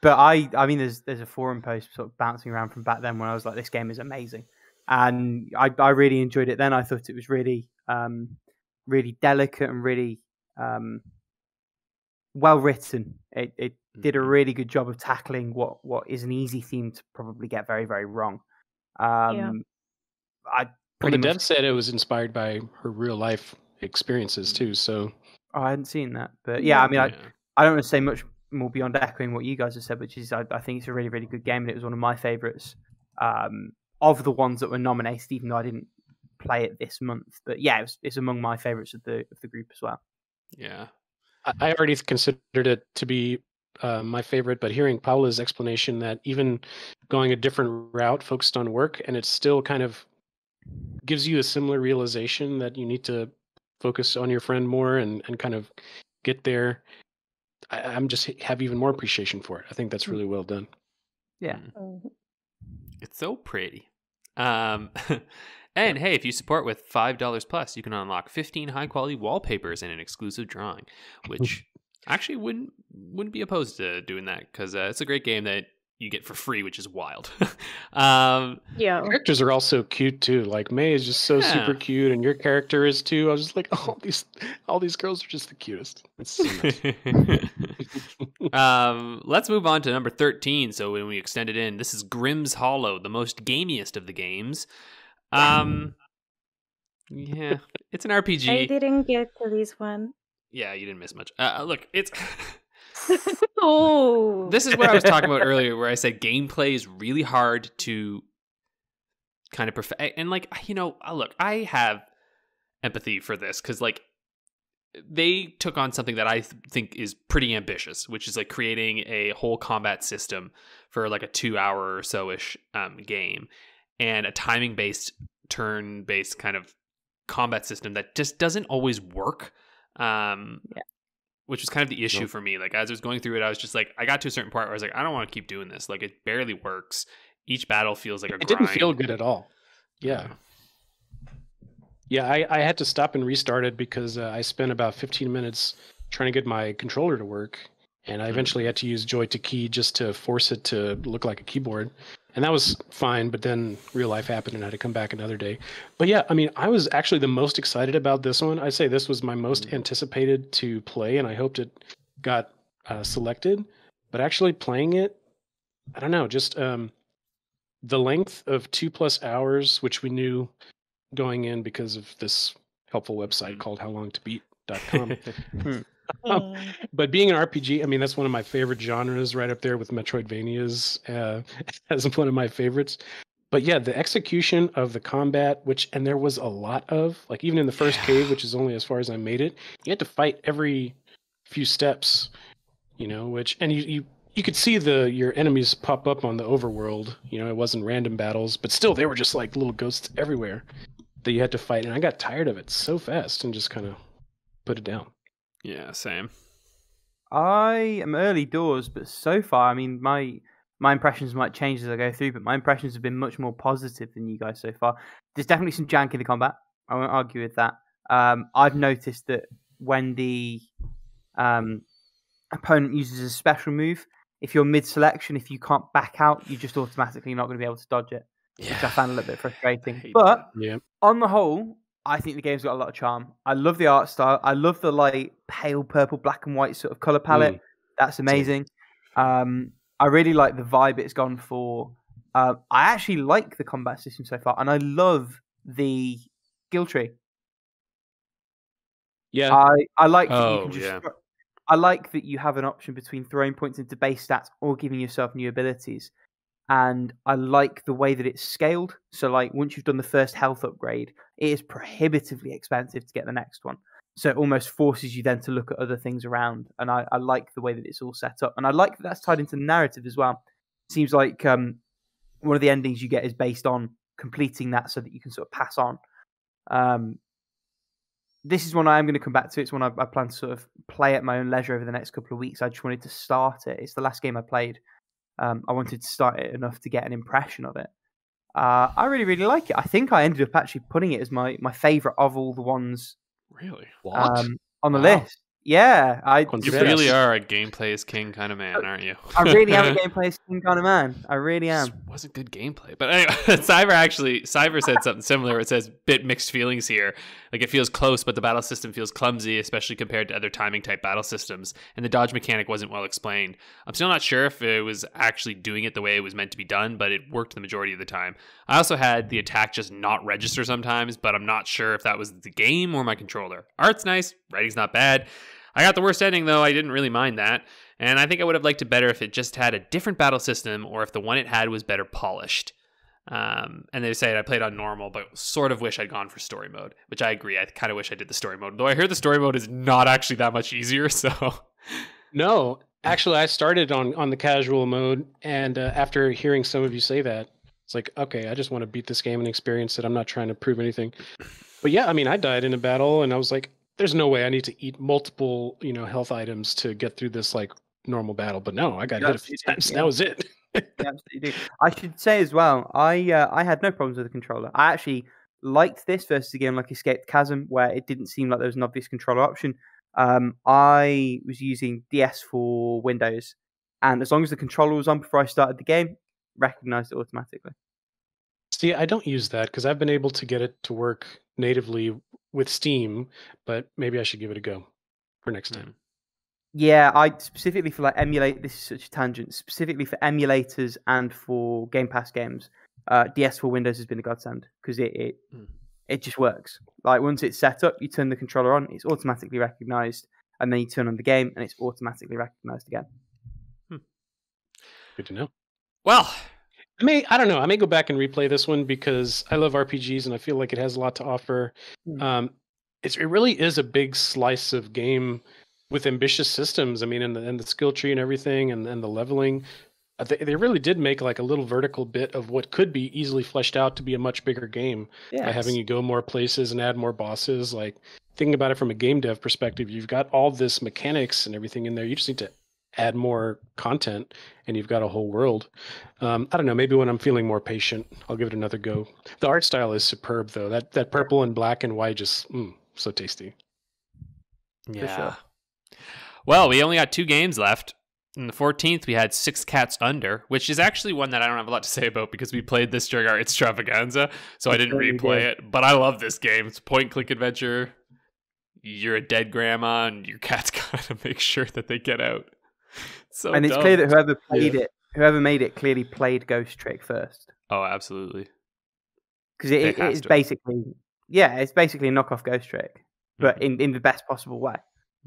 But I mean, there's a forum post sort of bouncing around from back then when I was like, this game is amazing, and I really enjoyed it then. I thought it was really really delicate and really well written. It did a really good job of tackling what is an easy theme to probably get very, very wrong. Yeah. The dev said it was inspired by her real life experiences too. So I hadn't seen that, but yeah, I mean, I don't want to say much more beyond echoing what you guys have said, which is I think it's a really, really good game, and it was one of my favorites of the ones that were nominated, even though I didn't play it this month. But yeah, it's among my favorites of the group as well. Yeah, I already considered it to be my favorite, but hearing Paula's explanation that even going a different route focused on work, and it still kind of gives you a similar realization that you need to focus on your friend more and kind of get there. I'm just have even more appreciation for it. I think that's really well done. Yeah. It's so pretty. And hey, if you support with $5 plus, you can unlock 15 high quality wallpapers and an exclusive drawing, which actually wouldn't be opposed to doing that because it's a great game that you get for free, which is wild. Yeah, characters are also cute too. Like May is just so super cute, and your character is too. I was just like, all these girls are just the cutest. It's so nice. Let's move on to number 13. So when we extend it in, this is Grimm's Hollow, the most gamiest of the games. Yeah, it's an RPG. I didn't get to this one. Yeah, you didn't miss much. Look, it's. Oh, This is what I was talking about earlier, where I said gameplay is really hard to kind of perfect. And like, look, I have empathy for this because like they took on something that I think is pretty ambitious, which is like creating a whole combat system for like a 2-hour or so-ish game, and a timing-based, turn-based kind of combat system that just doesn't always work. Which was kind of the issue for me. Like as I was going through it, I was just like, I got to a certain part where I was like, I don't want to keep doing this. Like it barely works. Each battle feels like a grind. It didn't feel good at all. Yeah. I had to stop and restart it because I spent about 15 minutes trying to get my controller to work, and I eventually had to use Joy to key just to force it to look like a keyboard. And that was fine, but then real life happened and I had to come back another day. But yeah, I mean, I was actually the most excited about this one. I'd say this was my most anticipated to play, and I hoped it got selected. But actually playing it, I don't know, just the length of 2+ hours, which we knew going in because of this helpful website called howlongtobeat.com. But being an RPG, I mean, that's one of my favorite genres, right up there with Metroidvanias as one of my favorites. But yeah, the execution of the combat, and there was a lot of, like even in the first cave, which is only as far as I made it, you had to fight every few steps, and you could see your enemies pop up on the overworld. It wasn't random battles, but still they were just like little ghosts everywhere that you had to fight. And I got tired of it so fast and just kind of put it down. Yeah, same. I am early doors, but so far, I mean, my impressions might change as I go through, but my impressions have been much more positive than you guys so far. There's definitely some jank in the combat. I won't argue with that. I've noticed that when the opponent uses a special move, if you're mid-selection, if you can't back out, you're just automatically not going to be able to dodge it, which I found a little bit frustrating. But on the whole, I think the game's got a lot of charm. I love the art style. I love the like pale purple, black and white sort of color palette. That's amazing. I really like the vibe it's gone for. I actually like the combat system so far, and I love the skill tree. Yeah, I like that you can just. I like that you have an option between throwing points into base stats or giving yourself new abilities. And I like the way that it's scaled. So, like, once you've done the first health upgrade, it is prohibitively expensive to get the next one. So it almost forces you then to look at other things around. And I like the way that it's all set up. And I like that that's tied into the narrative as well. It seems like one of the endings you get is based on completing that so that you can sort of pass on. This is one I am going to come back to. It's one I plan to sort of play at my own leisure over the next couple of weeks. I just wanted to start it. It's the last game I played. I wanted to start it enough to get an impression of it. I really, really like it. I think I ended up actually putting it as my favourite of all the ones. Really? What? On the list. Yeah, You really are a gameplay is king kind of man, aren't you? I really am a gameplay is king kind of man. I really am. This wasn't good gameplay, but anyway, Cyber said something similar. It says bit mixed feelings here. Like it feels close, but the battle system feels clumsy, especially compared to other timing type battle systems. And the dodge mechanic wasn't well explained. I'm still not sure if it was actually doing it the way it was meant to be done, but it worked the majority of the time. I also had the attack just not register sometimes, but I'm not sure if that was the game or my controller. Art's nice, writing's not bad. I got the worst ending, though. I didn't really mind that. And I think I would have liked it better if it just had a different battle system or if the one it had was better polished. And they say I played on normal, but sort of wish I'd gone for story mode, which I agree. I kind of wish I did the story mode, though I hear the story mode is not actually that much easier. So, no, actually, I started on the casual mode, and after hearing some of you say that, it's like, okay, I just want to beat this game and experience it. I'm not trying to prove anything. But yeah, I mean, I died in a battle, and I was like, there's no way I need to eat multiple, health items to get through this like normal battle. But no, I got hit a few times. Yeah. That was it. Absolutely. I should say as well, I had no problems with the controller. I actually liked this versus a game like Escape the Chasm, where it didn't seem like there was an obvious controller option. I was using DS for Windows, and as long as the controller was on before I started the game, recognized it automatically. See, I don't use that because I've been able to get it to work natively with Steam, but maybe I should give it a go for next time. Yeah, I specifically for like emulate. This is such a tangent. Specifically for emulators and for Game Pass games, DS for Windows has been a godsend because it just works. Like once it's set up, you turn the controller on, it's automatically recognized, and then you turn on the game, and it's automatically recognized again. Good to know. Well, I don't know. I may go back and replay this one because I love RPGs and I feel like it has a lot to offer. It really is a big slice of game with ambitious systems. I mean, and the skill tree and everything, and the leveling. They really did make like a little vertical bit of what could be easily fleshed out to be a much bigger game by having you go more places and add more bosses. Like thinking about it from a game dev perspective, you've got all this mechanics and everything in there. You just need to add more content and you've got a whole world. I don't know, maybe when I'm feeling more patient, I'll give it another go. The art style is superb though. That purple and black and white just so tasty. Yeah. For sure. Well, we only got 2 games left. On the 14th, we had 6 Cats Under, which is actually one that I don't have a lot to say about because we played this during our extravaganza, so I didn't replay it. But I love this game. It's a point-and-click adventure. You're a dead grandma, and your cat's got to make sure that they get out. And it's clear that whoever made it, clearly played Ghost Trick first. Oh, absolutely. Because it's basically, it's basically a knockoff Ghost Trick, but in the best possible way.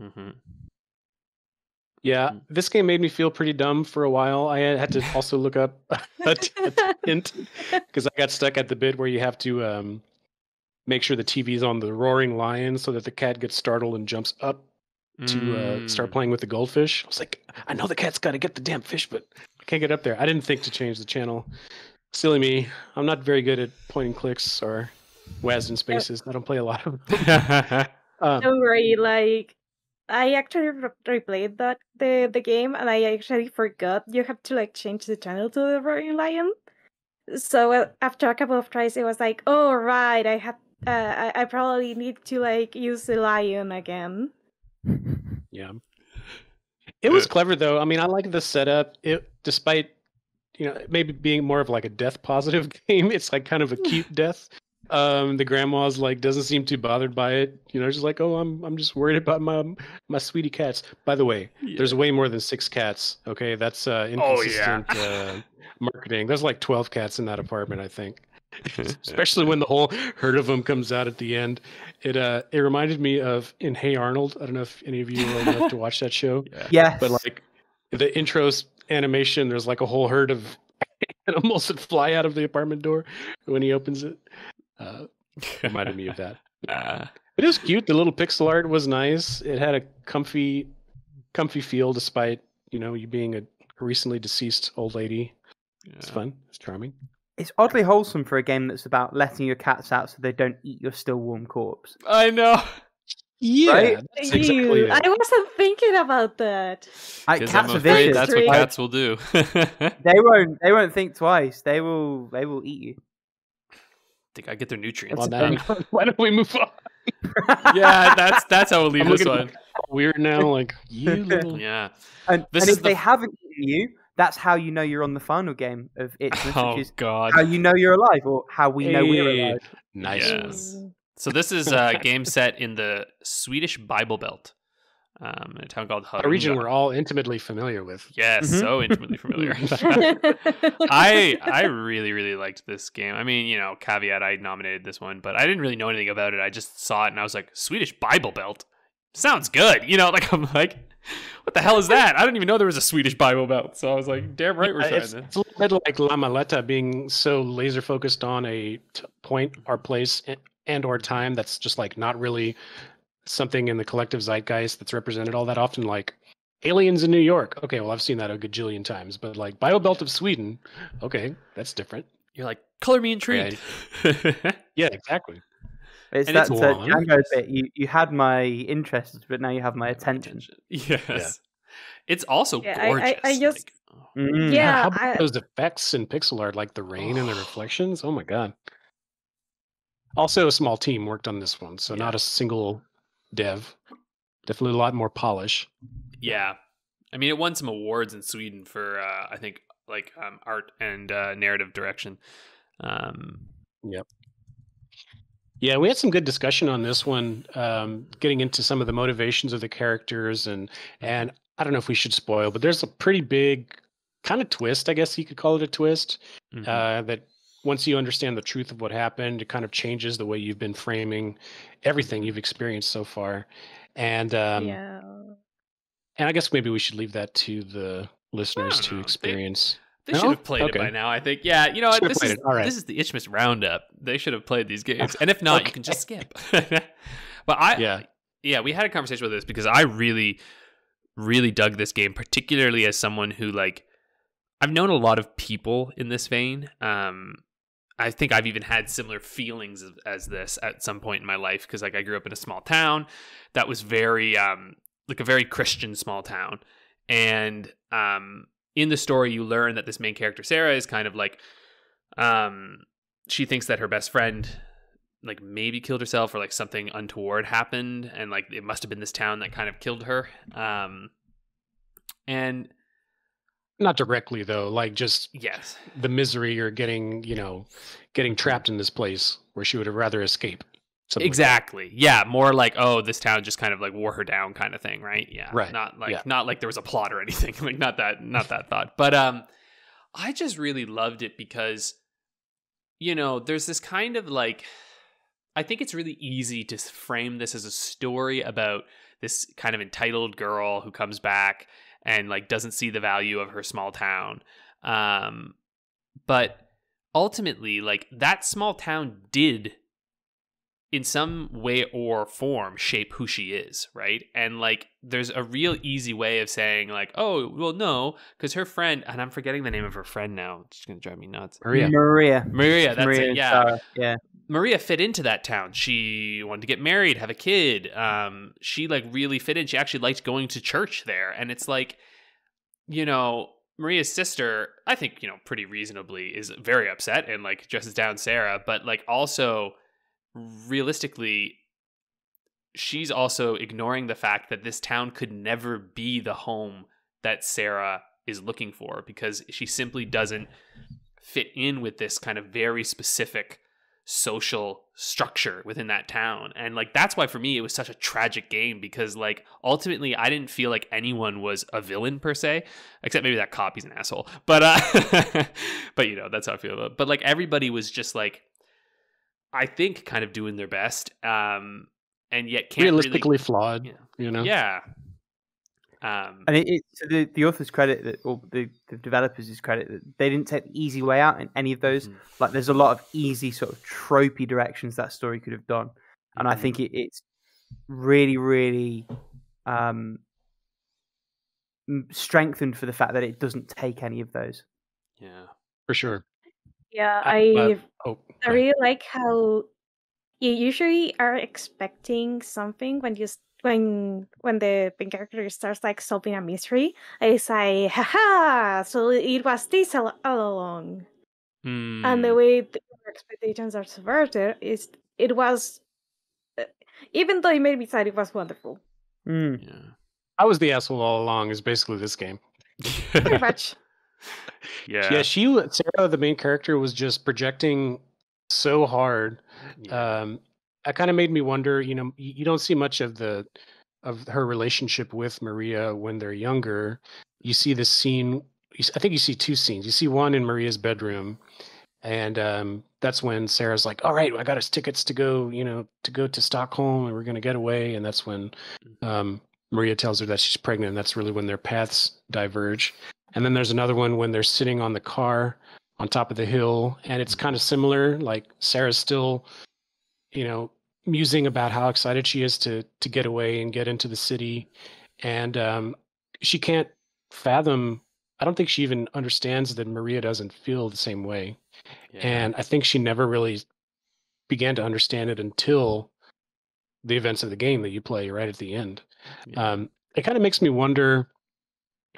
Mm-hmm. Yeah, this game made me feel pretty dumb for a while. I had to also look up a hint because I got stuck at the bit where you have to make sure the TV's on the roaring lion so that the cat gets startled and jumps up to start playing with the goldfish. I was like, I know the cat's got to get the damn fish, but I can't get up there. I didn't think to change the channel. Silly me. I'm not very good at point and clicks or WASD in spaces. I don't play a lot of them. Don't worry, like I actually replayed the game, and I actually forgot you have to like change the channel to the roaring lion. So after a couple of tries, it was like, oh right, I probably need to like use the lion again. Yeah, it was clever though. I mean, I like the setup. It, despite maybe being more of like a death positive game, it's like kind of a cute death. The grandma's like doesn't seem too bothered by it. She's like, oh, I'm just worried about my sweetie cats. By the way, there's way more than 6 cats. Okay, that's inconsistent marketing. There's like 12 cats in that apartment, I think. Especially when the whole herd of them comes out at the end. It reminded me of in Hey Arnold. I don't know if any of you are old enough to watch that show. Yeah. But like the intro animation, there's like a whole herd of animals that fly out of the apartment door when he opens it. Reminded me of that. It was cute. The little pixel art was nice. It had a comfy feel despite you being a recently deceased old lady. It's fun. It's charming. It's oddly wholesome for a game that's about letting your cats out so they don't eat your still warm corpse. I know. Yeah, right? That's exactly it. I wasn't thinking about that. Cats I'm are afraid vicious. that's what cats will do. They won't think twice. They will eat you. They gotta get their nutrients. Well, then, why don't we move on? Yeah, that's how we'll leave this one. Weird now, like you little. Yeah. And if they haven't eaten you, that's how you know you're on the final game of Itchmas, which is how you know you're alive, or how we know we're alive. Nice. Yes. So this is a game set in the Swedish Bible Belt, in a town called Hörnga. A region we're all intimately familiar with. Yes, so intimately familiar. I really, really liked this game. I mean, you know, caveat, I nominated this one, but I didn't really know anything about it. I just saw it and I was like, Swedish Bible Belt? Sounds good. You know, like I'm like, what the hell is that? I didn't even know there was a Swedish Bible Belt. So I was like, damn right we're trying this. It's a little bit like La Maleta being so laser focused on a point or place and or time that's just like not really something in the collective zeitgeist that's represented all that often, like aliens in New York. Okay, well, I've seen that a gajillion times, but like Bible Belt of Sweden, okay, that's different. You're like, color me intrigued. Yeah, exactly. It's that Django bit. You had my interest, but now you have my attention. Yes. Yeah. It's also gorgeous. I just... How about those effects in pixel art, like the rain and the reflections? Oh my god. Also, a small team worked on this one, so not a single dev. Definitely a lot more polish. Yeah. I mean, it won some awards in Sweden for, I think, like art and narrative direction. Yep. Yeah, we had some good discussion on this one, getting into some of the motivations of the characters, and I don't know if we should spoil, but there's a pretty big kind of twist, I guess you could call it a twist, that once you understand the truth of what happened, it kind of changes the way you've been framing everything you've experienced so far. And and I guess maybe we should leave that to the listeners to experience. They should have played it by now, I think. Yeah, you know what? This is the Itchmas Roundup. They should have played these games. And if not, you can just skip. But we had a conversation with this because I really, really dug this game, particularly as someone who, like, I've known a lot of people in this vein. I think I've even had similar feelings as this at some point in my life because, like, I grew up in a small town that was very, like, a very Christian small town. And in the story, you learn that this main character, Sarah, is kind of like, she thinks that her best friend, like, maybe killed herself or, like, something untoward happened. And, like, it must have been this town that kind of killed her. And not directly, though, like just the misery or getting trapped in this place where she would have rather escape. Exactly. Like more like, oh, this town just kind of like wore her down kind of thing, right? Yeah. Right. Not like there was a plot or anything. Like not that thought. But I just really loved it because, you know, there's this kind of like, I think it's really easy to frame this as a story about this kind of entitled girl who comes back and like doesn't see the value of her small town. But ultimately, like that small town did in some way or form shape who she is, right? And like there's a real easy way of saying like, oh, well, no, because her friend, and I'm forgetting the name of her friend now, it's gonna drive me nuts. Maria, that's it. Yeah. Maria fit into that town. She wanted to get married, have a kid. She like really fit in. She actually liked going to church there. And it's like, you know, Maria's sister, I think, you know, pretty reasonably is very upset and like dresses down Sarah, but like also realistically, she's also ignoring the fact that this town could never be the home that Sarah is looking for because she simply doesn't fit in with this kind of very specific social structure within that town. And like that's why for me it was such a tragic game because like ultimately I didn't feel like anyone was a villain per se, except maybe that cop, he's an asshole, but but you know, that's how I feel about it. But like everybody was just like, I think kind of doing their best, and yet can't realistically really, flawed, you know. And it's to the author's credit that, or the developers' credit, that they didn't take the easy way out in any of those. Like, there's a lot of easy sort of tropey directions that story could have done, and I think it's really, really strengthened for the fact that it doesn't take any of those. Yeah, for sure. Yeah, I really like how you usually are expecting something when you when the main character starts like solving a mystery. It's like, haha, so it was this all along. And the way the expectations are subverted, it was, even though it made me sad, it was wonderful. Yeah. I was the asshole all along. Is basically this game. Pretty much. Yeah. Sarah, the main character, was just projecting so hard. Yeah. That kind of made me wonder. You don't see much of her relationship with Maria when they're younger. You see this scene. I think you see two scenes. You see one in Maria's bedroom, and that's when Sarah's like, "All right, I got us tickets to go, to Stockholm, and we're gonna get away." And that's when Maria tells her that she's pregnant, and that's really when their paths diverge. And then there's another one when they're sitting on the car on top of the hill, and it's kind of similar. Like Sarah's still, musing about how excited she is to get away and get into the city, and she can't fathom. I don't think she even understands that Maria doesn't feel the same way. Yeah. And I think she never really began to understand it until the events of the game that you play right at the end. Yeah. It kind of makes me wonder,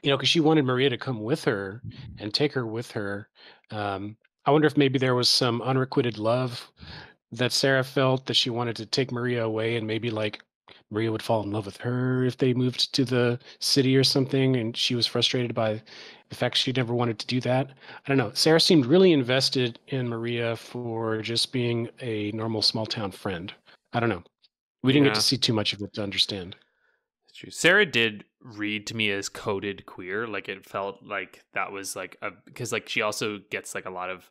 because she wanted Maria to come with her and take her with her. I wonder if maybe there was some unrequited love that Sarah felt that she wanted to take Maria away, and maybe like Maria would fall in love with her if they moved to the city or something, and she was frustrated by the fact she never wanted to do that. I don't know. Sarah seemed really invested in Maria for just being a normal small town friend. I don't know. We didn't get to see too much of it to understand. That's true. Sarah did read to me as coded queer. Like it felt like that was like because like she also gets like a lot of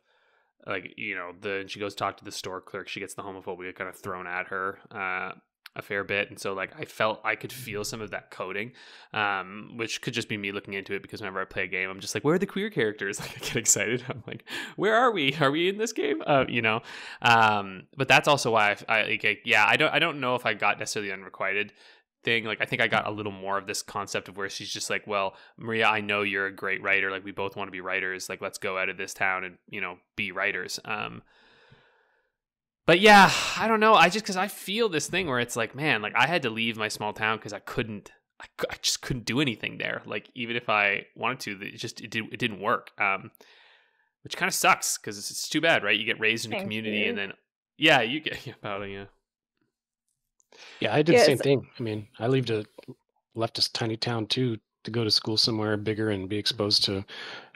like, she goes talk to the store clerk. She gets the homophobia kind of thrown at her a fair bit. And so like I could feel some of that coding, which could just be me looking into it, because whenever I play a game, I'm just like, where are the queer characters? Like I get excited. I'm like, where are we? Are we in this game? But that's also why I don't know if I got necessarily unrequited thing. Like I think I got a little more of this concept of where she's just like, well, Maria, I know you're a great writer. Like we both want to be writers. Like let's go out of this town and, be writers. But yeah, I don't know. Because I feel this thing where it's like, man, like I had to leave my small town because I just couldn't do anything there. Like even if I wanted to, it didn't work. Which kind of sucks because it's too bad, right? You get raised in a community and then, you get Paula, yeah. Yeah, I did the same thing. I mean, I left this tiny town too to go to school somewhere bigger and be exposed to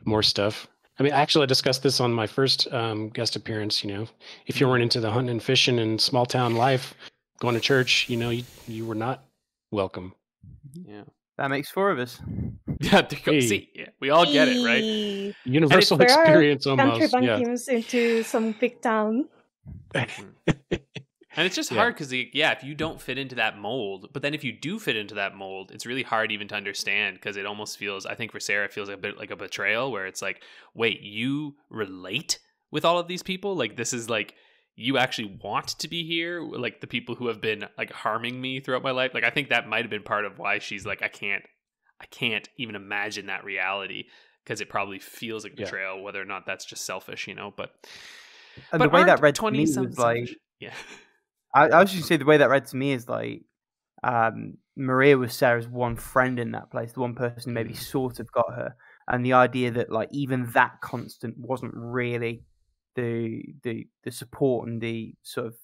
more stuff. I mean, actually, I discussed this on my first guest appearance. If you weren't into the hunting and fishing and small town life, going to church, you were not welcome. Yeah, that makes four of us. Yeah, see, we all get it, right? Universal experience almost. Country bunkings into some big town. And it's just hard because, if you don't fit into that mold, but then if you do fit into that mold, it's really hard even to understand, because it almost feels, I think for Sarah, it feels a bit like a betrayal, where it's like, wait, you relate with all of these people? Like, this is like, you actually want to be here? Like, the people who have been, like, harming me throughout my life? Like, I think that might have been part of why she's like, I can't even imagine that reality, because it probably feels like betrayal, whether or not that's just selfish, but... And the way that read to me was like... Yeah. I was just going to say, the way that read to me is like Maria was Sarah's one friend in that place, the one person who maybe sort of got her, and the idea that like even that constant wasn't really the support and the sort of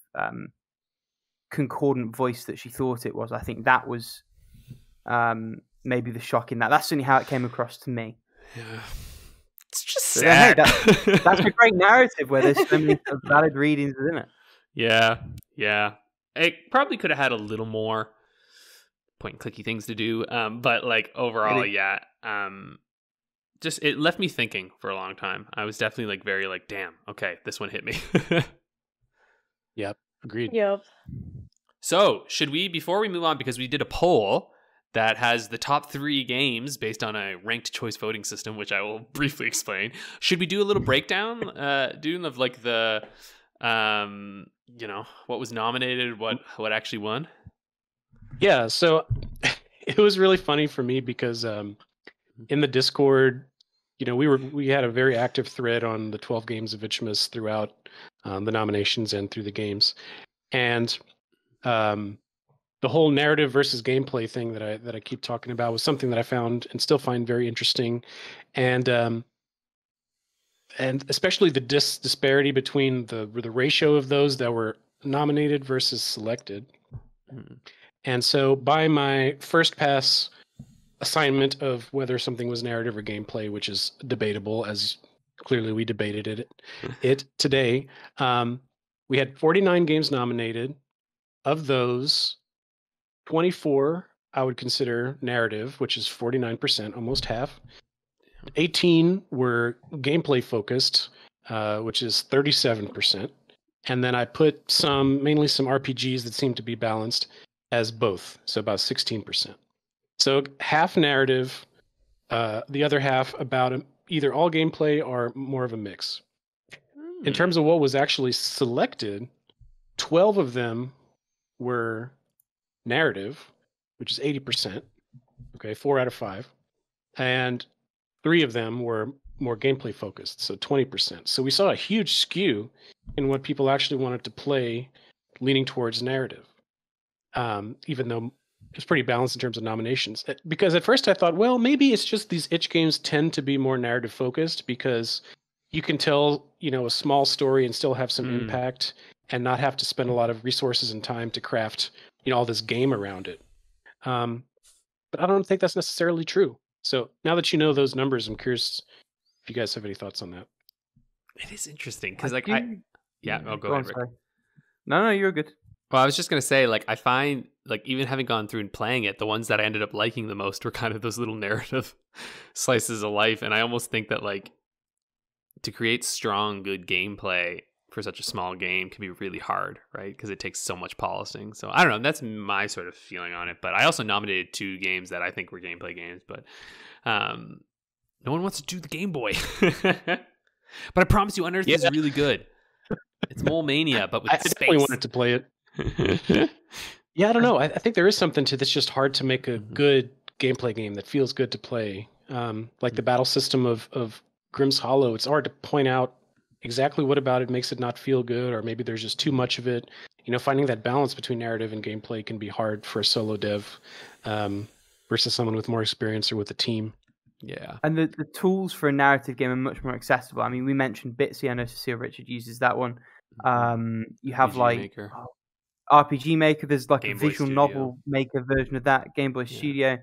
concordant voice that she thought it was. I think that was maybe the shock in that. That's certainly how it came across to me. Yeah. It's just sad. That's a great narrative where there's so many valid readings within it. Yeah. It probably could have had a little more point and clicky things to do, but like overall, just it left me thinking for a long time. I was definitely like very like, damn, okay, this one hit me. Yep, agreed. Yep. So should we, before we move on, because we did a poll that has the top 3 games based on a ranked choice voting system, which I will briefly explain. Should we do a little breakdown, Dune, of like the what was nominated, what actually won? Yeah, so it was really funny for me because in the Discord, we had a very active thread on the 12 games of Itchmas throughout the nominations and through the games, and the whole narrative versus gameplay thing that I keep talking about was something that I found and still find very interesting, and and especially the disparity between the ratio of those that were nominated versus selected. And so by my first pass assignment of whether something was narrative or gameplay, which is debatable, as clearly we debated it today, we had 49 games nominated. Of those, 24 I would consider narrative, which is 49%, almost half. 18 were gameplay focused, which is 37%. And then I put mainly some RPGs that seem to be balanced as both, so about 16%. So half narrative, the other half about either all gameplay or more of a mix. In terms of what was actually selected, 12 of them were narrative, which is 80%. Okay, 4 out of 5. And 3 of them were more gameplay focused, so 20%. So we saw a huge skew in what people actually wanted to play, leaning towards narrative, even though it's pretty balanced in terms of nominations. Because at first I thought, well, maybe it's just these itch games tend to be more narrative focused because you can tell, a small story and still have some impact and not have to spend a lot of resources and time to craft, all this game around it. But I don't think that's necessarily true. So now that you know those numbers, I'm curious if you guys have any thoughts on that. It is interesting because, go on, ahead, Rick. sorry. No, you're good. Well, I was just going to say, I find, even having gone through and playing it, the ones that I ended up liking the most were kind of those little narrative slices of life. And I almost think that, to create strong, good gameplay for such a small game can be really hard, right? Because it takes so much polishing. So I don't know. That's my sort of feeling on it. But I also nominated 2 games that I think were gameplay games. But no one wants to do the Game Boy. But I promise you, Unearthed is really good. It's Mole Mania, but with space. I definitely wanted to play it. Yeah, I don't know. I think there is something to this. Just hard to make a good gameplay game that feels good to play. Like the battle system of Grimm's Hollow. It's hard to point out exactly what about it makes it not feel good, or maybe there's just too much of it. Finding that balance between narrative and gameplay can be hard for a solo dev versus someone with more experience or with a team. Yeah. And the tools for a narrative game are much more accessible. I mean, we mentioned Bitsy. I know Cecile Richard uses that one. You have RPG Maker. There's a visual novel maker version of that. Game Boy Studio.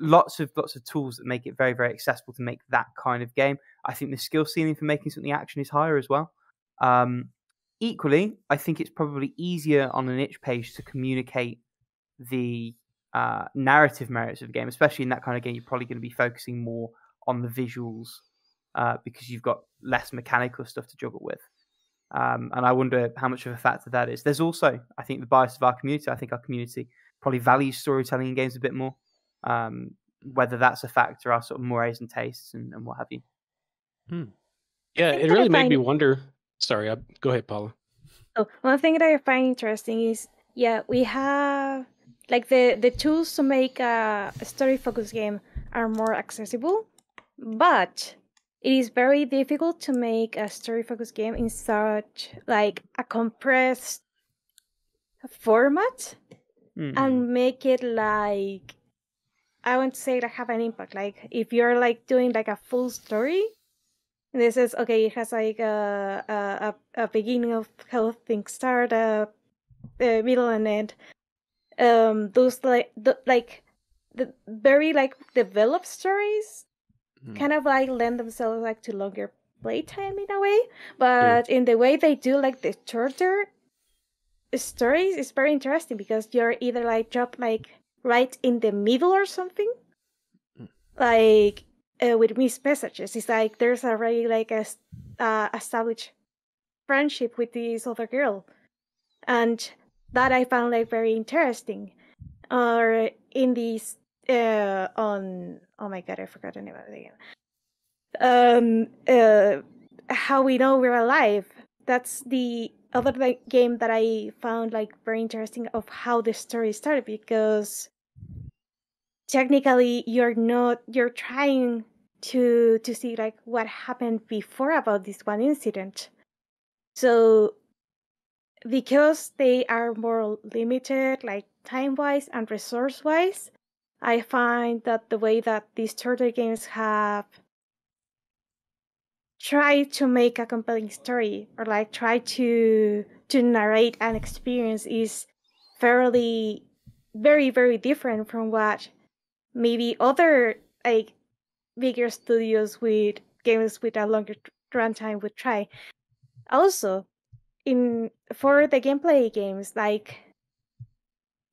Lots of tools that make it very, very accessible to make that kind of game. I think the skill ceiling for making something action is higher as well. Equally, I think it's probably easier on an itch page to communicate the narrative merits of a game, especially in that kind of game. You're probably going to be focusing more on the visuals because you've got less mechanical stuff to juggle with. And I wonder how much of a factor that is. There's also, I think, the bias of our community. I think our community probably values storytelling in games a bit more. Whether that's a factor, our sort of mores and tastes and what have you. Yeah, it really made me wonder. Sorry, go ahead, Paula. Oh, one thing that I find interesting is, we have the tools to make a story-focused game are more accessible, but it is very difficult to make a story-focused game in such a compressed format and make it I want to say have an impact. If you're doing a full story, this is okay. It has a beginning of how things start, a middle and end. Those the very developed stories kind of lend themselves to longer playtime in a way, but in the way they do the shorter stories is very interesting because you're either drop right in the middle or something, with missed messages. It's there's already a established friendship with this other girl, and that I found very interesting. Or in these on oh my god, I forgot the name of the game. How We Know We're Alive. That's the other game that I found very interesting of how the story started, because technically you're trying to see what happened before about this one incident. So because they are more limited time wise and resource wise, I find that the way that these shorter games have try to make a compelling story or like try to narrate an experience is fairly very, very different from what maybe other like bigger studios with games with a longer runtime would try. Also, for the gameplay games, like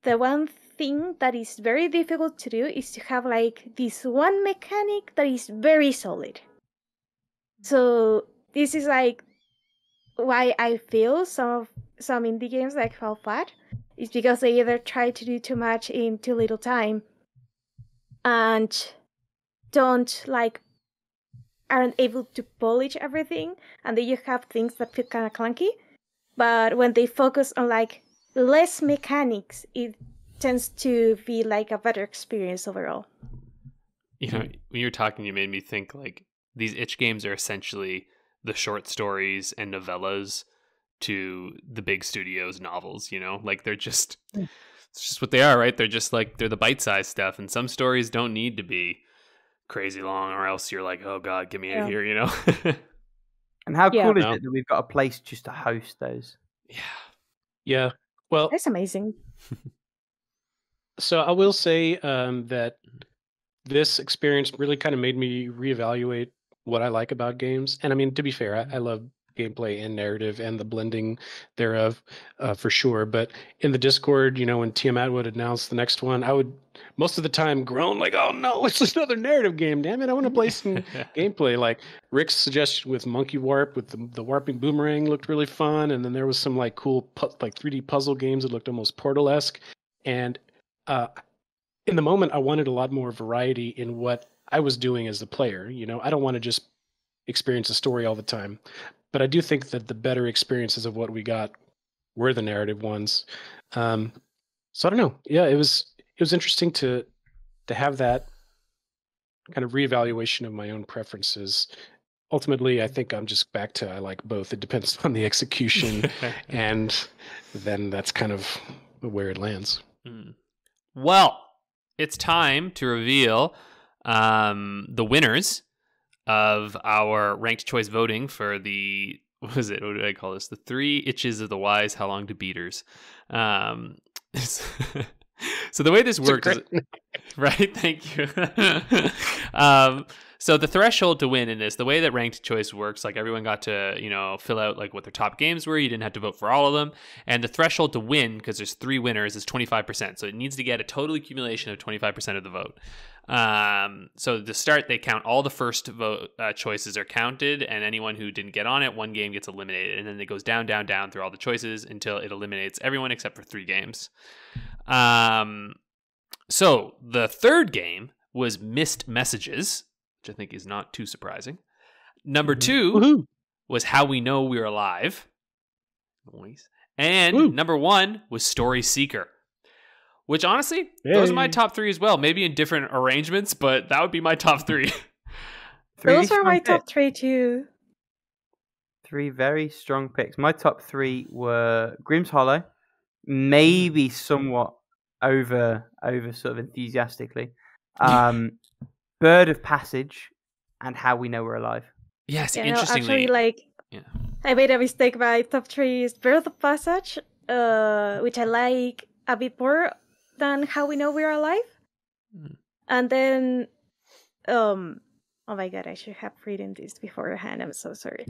the one thing that is very difficult to do is to have like this one mechanic that is very solid. So this is like why I feel some indie games like fall flat is because they either try to do too much in too little time and aren't able to polish everything, and then you have things that feel kind of clunky. But when they focus on like less mechanics, it tends to be like a better experience overall. You know, when you were talking, you made me think like these itch games are essentially the short stories and novellas to the big studios' novels, you know? Like they're just it's just what they are, right? They're just like they're the bite-sized stuff, and some stories don't need to be crazy long or else you're like, oh god, get me in here, you know. And how cool is it that we've got a place just to host those? Yeah. Well, that's amazing. So I will say that this experience really kind of made me reevaluate what I like about games. And I mean, to be fair, I love gameplay and narrative and the blending thereof for sure. But in the Discord, you know, when Tiamat would announce the next one, I would most of the time groan like, oh no, it's just another narrative game. Damn it, I want to play some gameplay. Like Rick's suggestion with Monkey Warp with the warping boomerang looked really fun. And then there was some like cool like 3D puzzle games that looked almost Portal-esque. And in the moment, I wanted a lot more variety in what I was doing as the player. You know, I don't want to just experience a story all the time. But I do think that the better experiences of what we got were the narrative ones. So I don't know. Yeah, it was interesting to have that kind of reevaluation of my own preferences. Ultimately, I think I'm just back to I like both. It depends on the execution, and then that's kind of where it lands. Well, it's time to reveal the winners of our ranked choice voting for the what did I call this? The 3 itches of the wise, how long to beaters. So the way this works is, right? Thank you. So the threshold to win in this, the way that ranked choice works, like everyone got to, you know, fill out like what their top games were. You didn't have to vote for all of them. And the threshold to win, because there's 3 winners, is 25%. So it needs to get a total accumulation of 25% of the vote. So to start, they count all the first vote choices are counted, and anyone who didn't get on it, one game gets eliminated. And then it goes down, down, down through all the choices until it eliminates everyone except for 3 games. So the third game was Missed Messages, which I think is not too surprising. Number 2 was How We Know We're Alive. Nice. And number 1 was Storyseeker, which honestly, those are my top 3 as well. Maybe in different arrangements, but that would be my top 3. Those are my top 3 too. 3 very strong picks. My top 3 were Grimm's Hollow, maybe somewhat over sort of enthusiastically. Bird of Passage and How We Know We're Alive. Yes, yeah, interestingly. No, actually, I made a mistake. My top 3 is Bird of Passage, which I like a bit more than How We Know We're Alive. And then, oh my god, I should have written this beforehand. I'm so sorry.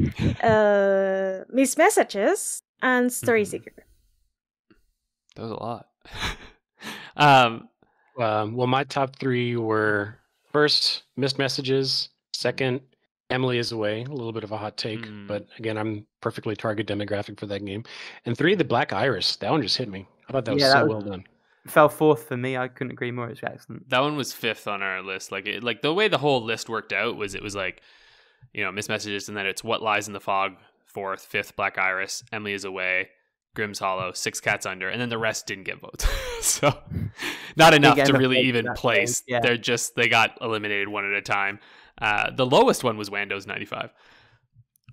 Missed Messages and Storyseeker. That was a lot. Well, my top 3 were first, Missed Messages. Second, Emily is Away. A little bit of a hot take, but again, I'm perfectly target demographic for that game. And 3, The Black Iris. That one just hit me. I thought that was well done. Fell 4th for me. I couldn't agree more. It's excellent. That one was 5th on our list. Like the way the whole list worked out was it was like, you know, Missed Messages, and then it's What Lies in the Fog 4th, 5th Black Iris, Emily is Away, Grimm's Hollow, 6 Cats Under, and then the rest didn't get votes. So not enough to really even place. Yeah. They got eliminated one at a time. The lowest one was Wandows 95.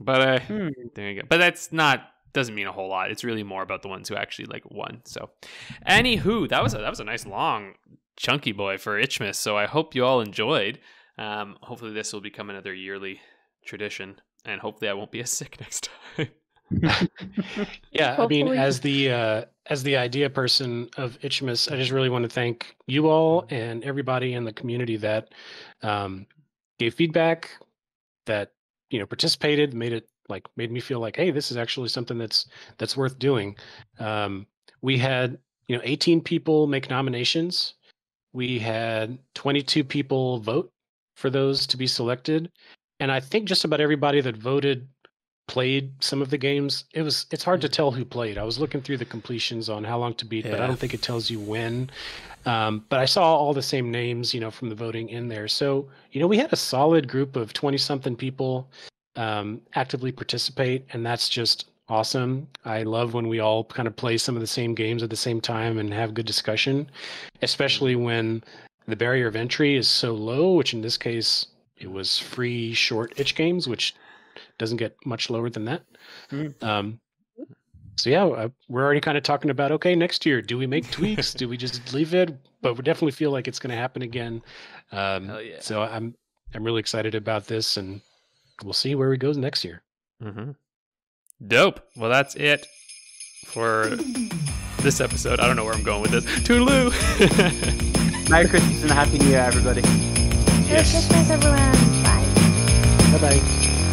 But there you go. But doesn't mean a whole lot. It's really more about the ones who actually like won. So anywho, that was a nice long chunky boy for Itchmas. So I hope you all enjoyed. Hopefully this will become another yearly tradition. And hopefully I won't be as sick next time. Yeah, I mean, as the idea person of Itchmas, I just really want to thank you all and everybody in the community that gave feedback, that participated, made me feel like, hey, this is actually something that's worth doing. We had 18 people make nominations. We had 22 people vote for those to be selected, and I think just about everybody that voted played some of the games. It's hard to tell who played. I was looking through the completions on how long to beat, but I don't think it tells you when. But I saw all the same names, from the voting in there. So, we had a solid group of 20-something people actively participate, and that's just awesome. I love when we all kind of play some of the same games at the same time and have good discussion, especially when the barrier of entry is so low, which in this case, it was free short itch games, which doesn't get much lower than that. So yeah, we're already kind of talking about, okay, next year, do we make tweaks? Do we just leave it? But we definitely feel like it's going to happen again. So I'm really excited about this, and we'll see where it goes next year. Mm-hmm. Dope. Well, that's it for this episode. I don't know where I'm going with this. Toodaloo! Merry Christmas and a Happy New Year, everybody. Merry Christmas, everyone. Bye. Bye-bye.